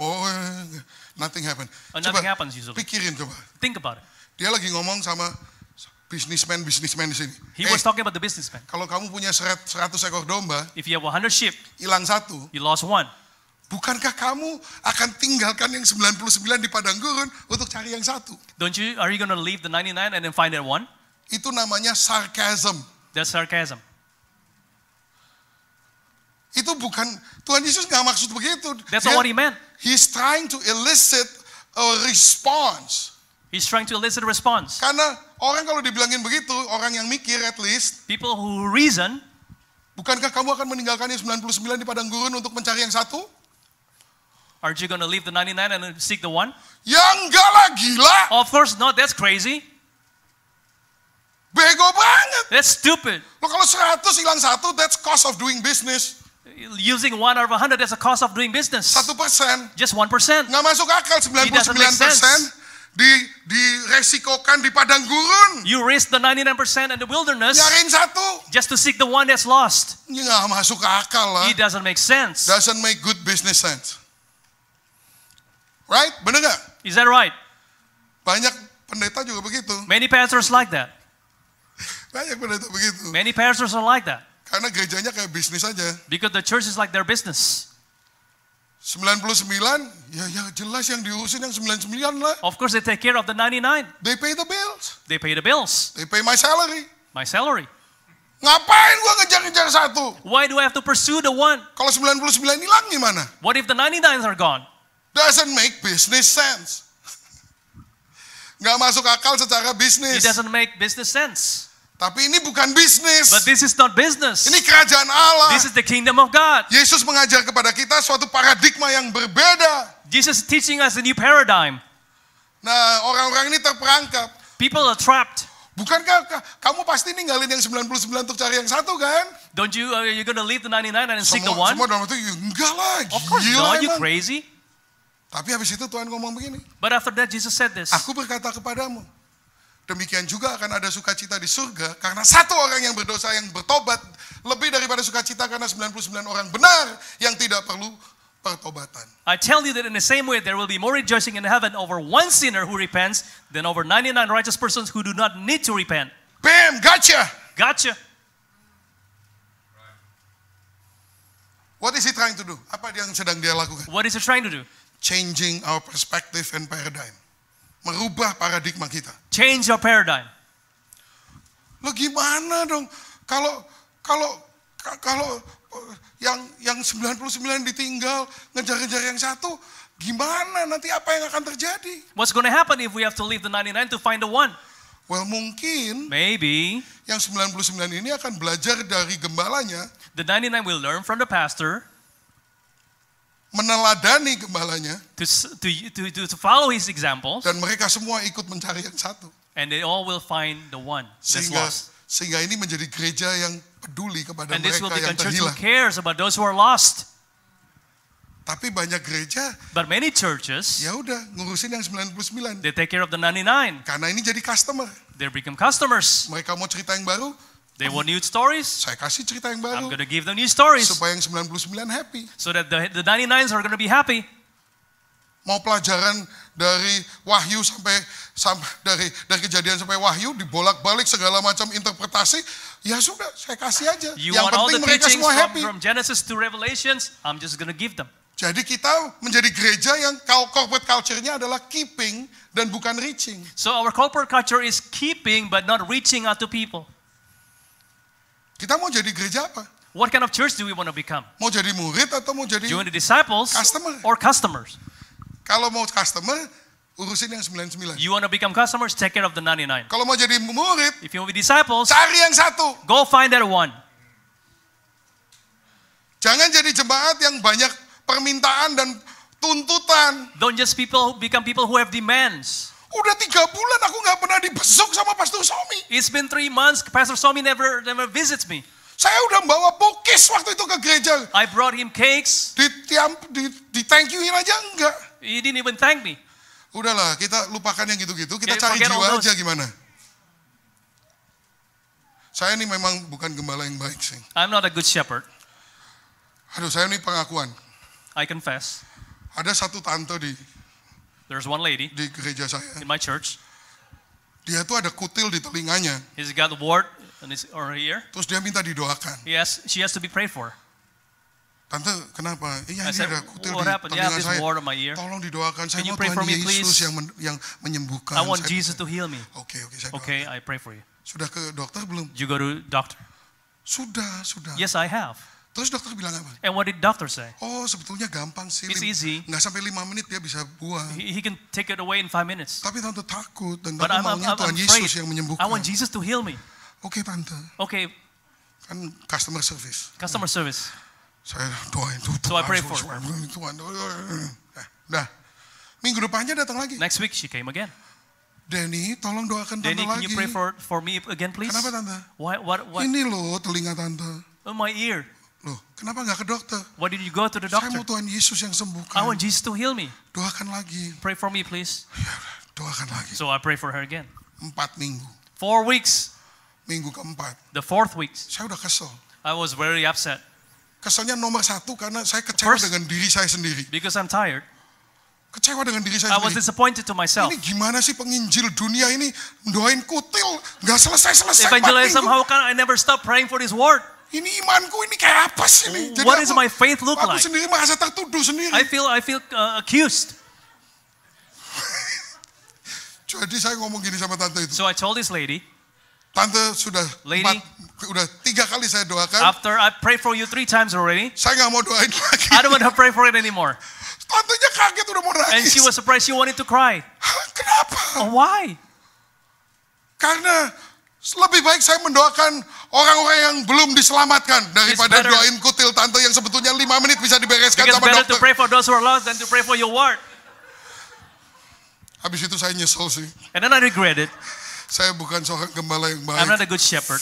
nothing happened. Nothing happens usually. Pikirin coba. Think about it. Dia lagi ngomong sama businessman di sini. He was talking about the businessman. Kalau kamu punya 100 ekor domba, If you have 100 sheep, hilang satu, you lost one. bukankah kamu akan tinggalkan yang 99 di padang gurun untuk cari yang satu? Are you going to leave the 99 and then find that one? Itu namanya sarcasm. That's sarcasm. Itu bukan, Tuhan Yesus nggak maksud begitu. That's not what he meant. He's trying to elicit a response. He's trying to elicit a response. Karena orang kalau dibilangin begitu, orang yang mikir at least, People who reason, bukankah kamu akan meninggalkan yang 99 di padang gurun untuk mencari yang satu? aren't you going to leave the 99 and then seek the one? Ya enggak lah, gila. Of course not. That's crazy. Bego banget. That's stupid. Lo kalau 100 hilang satu, that's cost of doing business. Using 1 out of 100, that's a cost of doing business. 1%. Just 1%. Nggak masuk akal, It doesn't make 99% sense. diresikokan di padang gurun. You risk the 99% in the wilderness Nyariin satu. just to seek the one that's lost. Ini nggak masuk akal lah. It doesn't make sense. Doesn't make good business sense. Right? Bener nggak? Is that right? Banyak pendeta juga begitu. Many pastors like that. Banyak pendeta begitu. Many pastors are like that. Karena gerejanya kayak bisnis aja. Because the church is like their business. 99, ya jelas yang diurusin yang 99 lah. Of course, they take care of the 99. They pay the bills. They pay the bills, They pay my salary. my salary. Ngapain gua ngejar-ngejar satu? Why do I have to pursue the one? Kalau 99 hilang gimana? What if the 99s are gone? Doesn't make business sense. Nggak masuk akal secara It bisnis. doesn't make business sense. Tapi ini bukan bisnis. But this is not business. Ini kerajaan Allah. This is the kingdom of God. Yesus mengajar kepada kita suatu paradigma yang berbeda. Jesus is teaching us a new paradigm. Nah, orang-orang ini terperangkap. People are trapped. Bukankah kamu pasti ninggalin yang 99 untuk cari yang satu kan? Don't you? You're going to leave the 99 and seek the one? Semua dalam itu, enggak lah, Of course gila not. You emang. crazy? Tapi habis itu Tuhan ngomong begini. But after that, Jesus said this. Aku berkata kepadamu, demikian juga akan ada sukacita di surga karena satu orang yang berdosa yang bertobat lebih daripada sukacita karena 99 orang benar yang tidak perlu pertobatan. I tell you that in the same way, there will be more rejoicing in heaven over one sinner who repents than over 99 righteous persons who do not need to repent. Bam, gotcha. Gotcha. What is he trying to do? Apa yang sedang dia lakukan? What is he trying to do? Changing our perspective and paradigm. Merubah paradigma kita. Change your paradigm. Lo gimana dong? Kalau yang 99 ditinggal, ngejar-ngejar yang satu, gimana nanti apa yang akan terjadi? What's going to happen if we have to leave the 99 to find the one? Well, mungkin Maybe yang 99 ini akan belajar dari gembalanya, the 99 will learn from the pastor meneladani gembalanya, to follow his examples, dan mereka semua ikut mencari yang satu. and they all will find the one that's lost. Sehingga ini menjadi gereja yang peduli kepada And this will mereka become yang church who terhilang. cares about those who are lost. Tapi banyak gereja, But many churches, ya udah ngurusin yang 99. they take care of the 99. Karena ini jadi customer. They become customers. Mereka mau cerita yang baru, They want new stories. saya kasih cerita yang I'm baru. going to give them new stories Supaya yang 99 happy. so that the 99s are going to be happy. Mau pelajaran dari Wahyu sampai dari Kejadian sampai Wahyu dibolak-balik segala macam interpretasi, ya sudah saya kasih aja. You Yang want all penting the mereka teachings semua happy. from Genesis to Revelations, I'm just going to give them. Jadi kita menjadi gereja yang corporate culture-nya adalah keeping dan bukan reaching. So our corporate culture is keeping but not reaching out to people. Kita mau jadi gereja apa? What kind of church do we want to become? Mau jadi murid atau mau jadi Do you want to be disciples Customer. or customers? Kalau mau customer, urusin yang 99. You want to become customers, take care of the 99. Kalau mau jadi murid, If you want to be disciples, cari yang satu. go find that one. Jangan jadi jemaat yang banyak permintaan dan tuntutan. Don't just become people who have demands. Udah 3 bulan aku nggak pernah dibesuk sama Pastor Somi. It's been 3 months. Pastor Somi never visits me. Saya udah bawa bukis waktu itu ke gereja. I brought him cakes. Di thank you-in aja enggak. He didn't even thank me. Udahlah, kita lupakan yang gitu-gitu. Kita Yeah, cari forget all jiwa those. aja gimana. Saya ini memang bukan gembala yang baik sih. I'm not a good shepherd. Aduh, saya ini pengakuan. I confess. Ada satu tante There's one lady di gereja saya. in my church. Dia tuh ada kutil di telinganya. He's got a wart in his or her ear. Terus dia minta didoakan. She has to be prayed for. Tante, kenapa? Iya, I ini said, ada kutil what di happened? You have telinga this saya. wart on my ear. Tolong didoakan. Saya Can you mau pray for Tuhan me, Yesus please? yang menyembuhkan. I want Saya Jesus kata, to heal me. Oke, saya doakan. Okay, I pray for you. Sudah ke dokter belum? Did you go to doctor? Sudah. Yes, I have. Terus dokter bilang apa? And what did doctor say? Oh, sebetulnya gampang sih. It's easy. Nggak sampai 5 menit dia bisa buang. He can take it away in 5 minutes. Tapi tante takut dan But tante maunya Tuhan Yesus afraid. yang I menyembuhkan. want Jesus to heal me. Oke, tante, Okay, kan customer service. customer service. Saya doain tuh. So I pray for Tuhan. Dah. Minggu depannya datang lagi. Next week she came again. Denny, tolong doakan tante Danny, can lagi. you pray for me again, please? Kenapa tante? Why? What? Ini loh telinga tante. Oh, my ear. Loh, kenapa nggak ke dokter? Why did you go to the Saya doctor? mau Tuhan Yesus yang I sembuhkan. want Jesus to heal me. Doakan lagi. Pray for me, please. Ya, doakan lagi. So I pray for her again. 4 minggu. 4 weeks. Minggu keempat. The 4th week, Saya udah kesel. I was very upset Keselnya nomor 1 karena saya kecewa First- dengan diri saya sendiri. because I'm tired. Kecewa dengan diri I saya was sendiri. disappointed to myself. Ini gimana sih penginjil dunia ini doain kutil nggak selesai-selesai 4 Evangelism, minggu. how can I never stop praying for this word? Ini imanku ini kayak apa sih ini? What does my faith look aku like? sendiri merasa tertuduh sendiri. I feel accused. Jadi saya ngomong gini sama tante itu. So I told this lady, Tante sudah Lady. 3 kali saya doakan. after I prayed for you 3 times already, Saya nggak mau doain lagi. I don't want to pray for it anymore. Tantenya kaget udah mau And nangis. she was surprised. She wanted to cry. Hah, kenapa? Oh, why? Karena lebih baik saya mendoakan orang-orang yang belum diselamatkan daripada better- doain kutil tante yang sebetulnya 5 menit bisa dibereskan Because sama better to dokter. pray for those who are lost than to pray for your word. Habis itu saya nyesel sih. And then I regret it. Saya bukan seorang gembala yang I'm not baik. a good shepherd.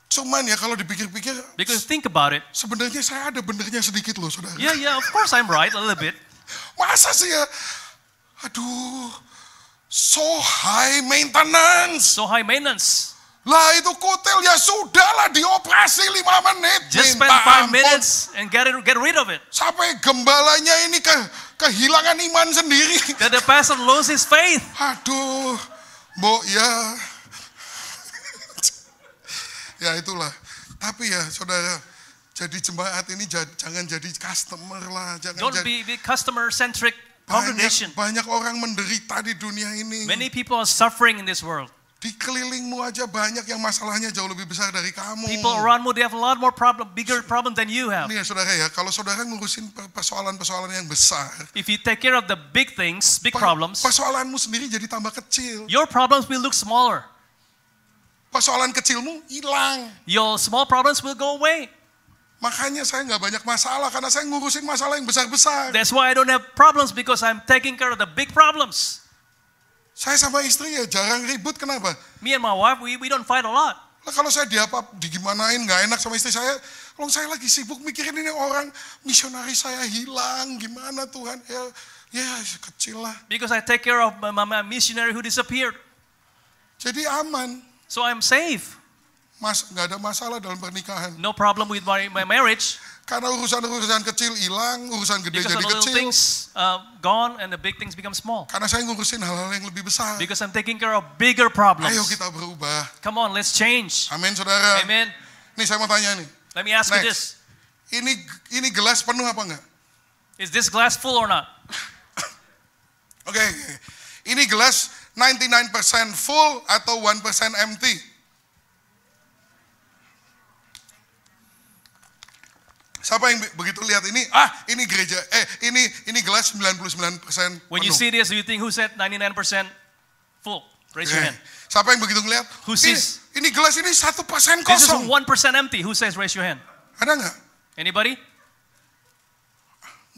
Cuman ya kalau dipikir-pikir, Because think about it. sebenarnya saya ada benernya sedikit loh saudara. Yeah, of course I'm right a little bit. Masa sih ya? Aduh, so high maintenance. So high maintenance. Lah itu kutil ya sudahlah dioperasi 5 menit. Just spend Minta 5 ampun. minutes and get rid of it. Sampai gembalanya ini kehilangan iman sendiri. That the pastor loses faith. Aduh, Bo ya. Ya itulah. Tapi ya saudara, jadi jemaat ini jangan jadi customer lah. Jangan Don't jadi be customer-centric congregation. banyak orang menderita di dunia ini. Many people are suffering in this world. Di kelilingmu aja banyak yang masalahnya jauh lebih besar dari kamu. People around you, they have a lot more bigger problem than you have. Ini ya saudara ya, kalau saudara ngurusin persoalan-persoalan yang besar, If you take care of the big things, big problems, persoalanmu sendiri jadi tambah kecil. your problems will look smaller. Persoalan kecilmu hilang. Your small problems will go away. Makanya saya nggak banyak masalah karena saya ngurusin masalah yang besar-besar. That's why I don't have problems, because I'm taking care of the big problems. Saya sama istri ya jarang ribut, kenapa? Me and my wife, we don't fight a lot. Lah kalau saya digimanain nggak enak sama istri saya, kalau saya lagi sibuk mikirin ini orang misionari saya hilang, gimana Tuhan? Ya kecil lah. Because I take care of my missionary who disappeared. Jadi aman, So I'm safe. nggak ada masalah dalam pernikahan. No problem with my marriage. Karena urusan-urusan kecil hilang, urusan gede Because jadi of the little kecil. things gone and the big things become small. Karena saya ngurusin hal-hal yang lebih besar. Because I'm taking care of bigger problems. Ayo kita berubah. Come on, let's change. Amin saudara. Amen. Nih saya mau tanya nih. Let me ask you this. Ini gelas penuh apa enggak? Is this glass full or not? Oke. Ini gelas 99% full atau 1% empty? Siapa yang begitu lihat ini? Ini gereja. Ini gelas 99% When you penuh. see this, do you think who said 99% full? Raise your hand. Siapa yang begitu ngeliat? Who sees? Ini gelas ini 1% This is kosong. 1% empty. Who says raise your hand? Ada nggak? Anybody?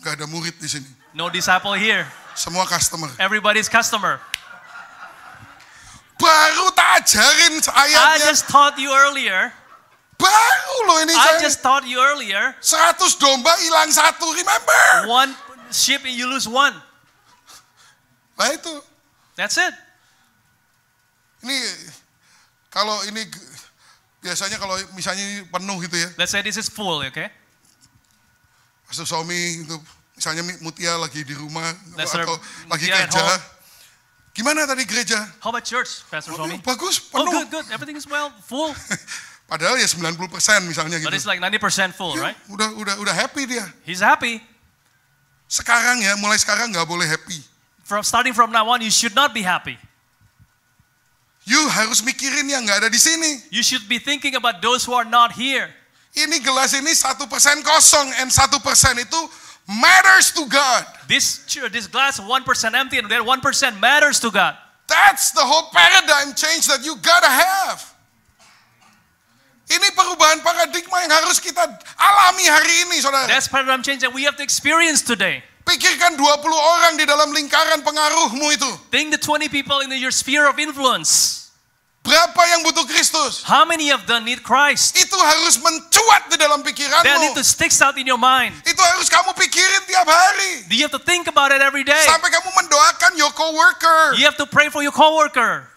Gak ada murid di sini. No disciple here. Semua customer. Everybody's customer. Baru tak ajarin I ayatnya. just taught you earlier. Baru loh ini I saya. just taught you earlier. 100 domba hilang 1, remember? One sheep and you lose one. Nah itu. That's it. Ini kalau ini biasanya kalau misalnya ini penuh gitu ya. Let's say this is full, okay? Pastor suami itu misalnya Mutia lagi di rumah Let's atau say lagi Mutia at kerja. home. Gimana tadi gereja? How about church, Pastor Swami? Bagus, Oh, penuh. good. Everything is well, full. Padahal ya 90% misalnya gitu. But it's like 90% full, Ya, right? udah happy dia. He's happy. Sekarang ya, mulai sekarang nggak boleh happy. Starting from now on, you should not be happy. You harus mikirin yang nggak ada di sini. You should be thinking about those who are not here. Ini gelas ini 1% kosong, and 1% itu matters to God. This glass 1% empty and that 1% matters to God. That's the whole paradigm change that you gotta have. Ini perubahan paradigma yang harus kita alami hari ini, saudara. That's paradigm change that we have to experience today. Pikirkan 20 orang di dalam lingkaran pengaruhmu itu. Think the 20 people in your sphere of influence. Berapa yang butuh Kristus? How many of them need Christ? Itu harus mencuat di dalam That pikiranmu. need to stick out in your mind. Itu harus kamu pikirin tiap hari. You have to think about it every day. Sampai kamu mendoakan your coworker. You have to pray for your coworker.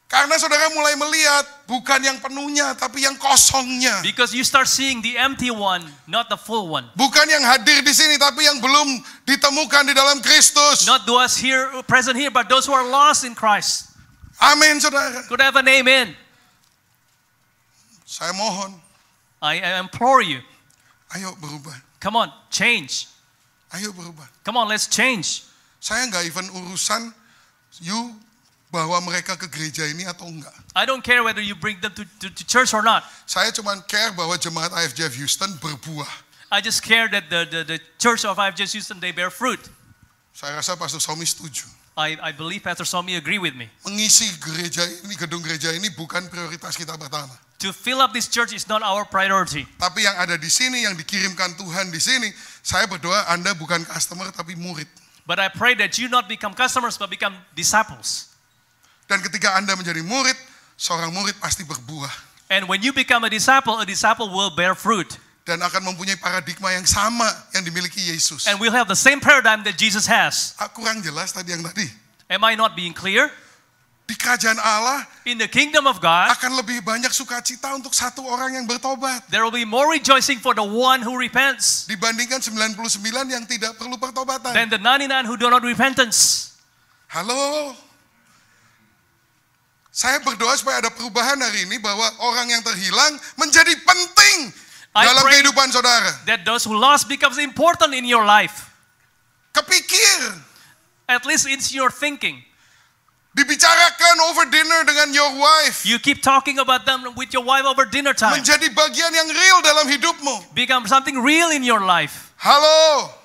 Karena saudara mulai melihat bukan yang penuhnya, tapi yang kosongnya. Because you start seeing the empty one, not the full one. Bukan yang hadir di sini, tapi yang belum ditemukan di dalam Kristus. Not those here present here, but those who are lost in Christ. Amin, saudara. Could I have an amen? Saya mohon, I implore you. ayo berubah. Come on, change. Ayo berubah. Come on, let's change. Saya nggak even urusan you bawa mereka ke gereja ini atau enggak. I don't care whether you bring them to church or not. Saya cuma care bahwa jemaat IFJF Houston berbuah. I just care that the church of IFJ Houston, they bear fruit. Saya rasa Pastor Somi setuju. I believe Pastor Somi agree with me. Mengisi gereja ini, gedung gereja ini bukan prioritas kita pertama. To fill up this church is not our priority. Tapi yang ada di sini, yang dikirimkan Tuhan di sini, saya berdoa Anda bukan customer tapi murid. But I pray that you not become customers but become disciples. Dan ketika Anda menjadi murid, seorang murid pasti berbuah. And when you become a disciple will bear fruit. Dan akan mempunyai paradigma yang sama yang dimiliki Yesus. And we'll have the same paradigm that Jesus has. Kurang jelas tadi yang tadi. Am I not being clear? Di kerajaan Allah In the kingdom of God, akan lebih banyak sukacita untuk satu orang yang bertobat there will be more rejoicing for the one who repents dibandingkan 99 yang tidak perlu pertobatan. than the 99 who do not repentance. Halo. Saya berdoa supaya ada perubahan hari ini bahwa orang yang terhilang menjadi penting dalam pray kehidupan saudara. that those who lost becomes important in your life. Kepikir, At least it's your thinking. dibicarakan over dinner dengan your wife. You keep talking about them with your wife over dinner time. Menjadi bagian yang real dalam hidupmu. Become something real in your life. Halo.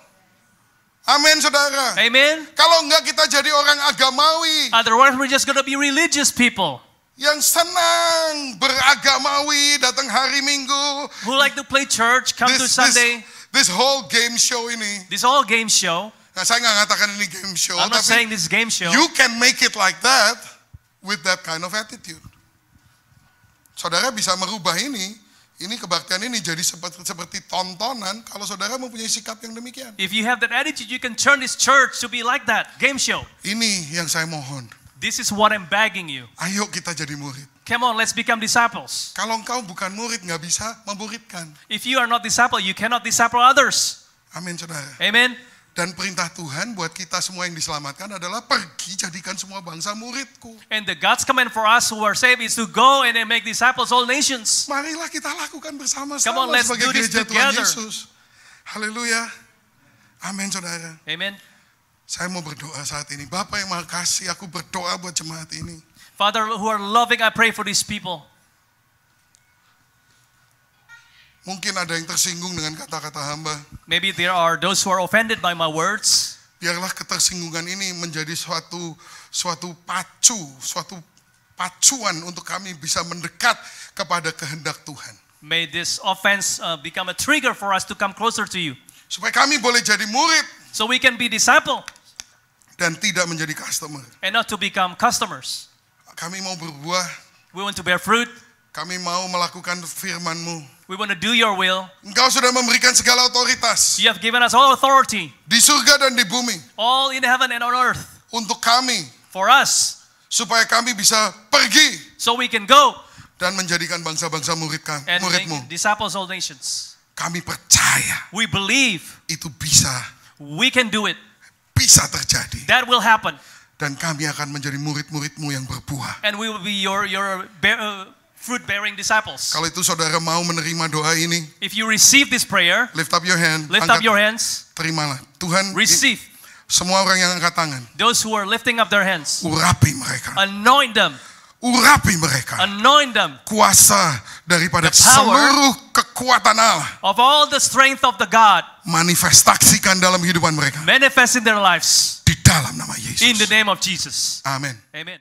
Amin, saudara. Amen. Kalau enggak kita jadi orang agamawi Otherwise we're just going to be religious people yang senang beragamawi, datang hari Minggu. who like to play church, come to Sunday. This whole game show ini. This all game show. Nah, saya nggak ngatakan ini game show, I'm not saying tapi this is game show. you can make it like that with that kind of attitude. Saudara bisa merubah ini kebaktian ini jadi seperti tontonan kalau saudara mempunyai sikap yang demikian. If you have that attitude, you can turn this church to be like that, game show. Ini yang saya mohon. This is what I'm begging you. Ayo kita jadi murid. Come on, let's become disciples. Kalau engkau bukan murid, nggak bisa memuridkan. If you are not disciple, you cannot disciple others. Amin, saudara. Amen. Dan perintah Tuhan buat kita semua yang diselamatkan adalah pergi jadikan semua bangsa muridku. And the God's command for us who are saved is to go and then make disciples all nations. Marilah kita lakukan Come bersama-sama on, let's sebagai do this gereja Tuhan together. Yesus. Haleluya. Amin, saudara. Amen. Saya mau berdoa saat ini. Bapak yang Maha Kasih, aku berdoa buat jemaat ini. Father, who are loving, I pray for these people. Mungkin ada yang tersinggung dengan kata-kata hamba. Maybe there are those who are offended by my words. Biarlah ketersinggungan ini menjadi suatu pacuan untuk kami bisa mendekat kepada kehendak Tuhan. May this offense become a trigger for us to come closer to you. Supaya kami boleh jadi murid so we can be disciple dan tidak menjadi customer. and not to become customers. Kami mau berbuah, We want to bear fruit. kami mau melakukan firman-Mu. We want to do your will. Engkau sudah memberikan segala otoritas You have given us all authority, di surga dan di bumi all in heaven and on earth, untuk kami, for us, supaya kami bisa pergi so we can go dan menjadikan bangsa-bangsa and murid-Mu. make disciples of all nations. Kami percaya We believe itu bisa we can do it. terjadi. That will happen. Dan kami akan menjadi murid-murid-Mu yang berbuah. And we will be your fruit-bearing disciples. Kalau itu saudara mau menerima doa ini, If you receive this prayer, lift up your hand, lift up your hands, terimalah. Tuhan, receive. semua orang yang angkat tangan, Those who are lifting up their hands, urapi mereka. anoint them, Urapi mereka. anoint them Kuasa daripada The power seluruh kekuatan Allah of all the strength of the God, manifestasikan dalam kehidupan mereka. manifest in their lives. Di dalam nama Yesus. In the name of Jesus. Amin. Amen.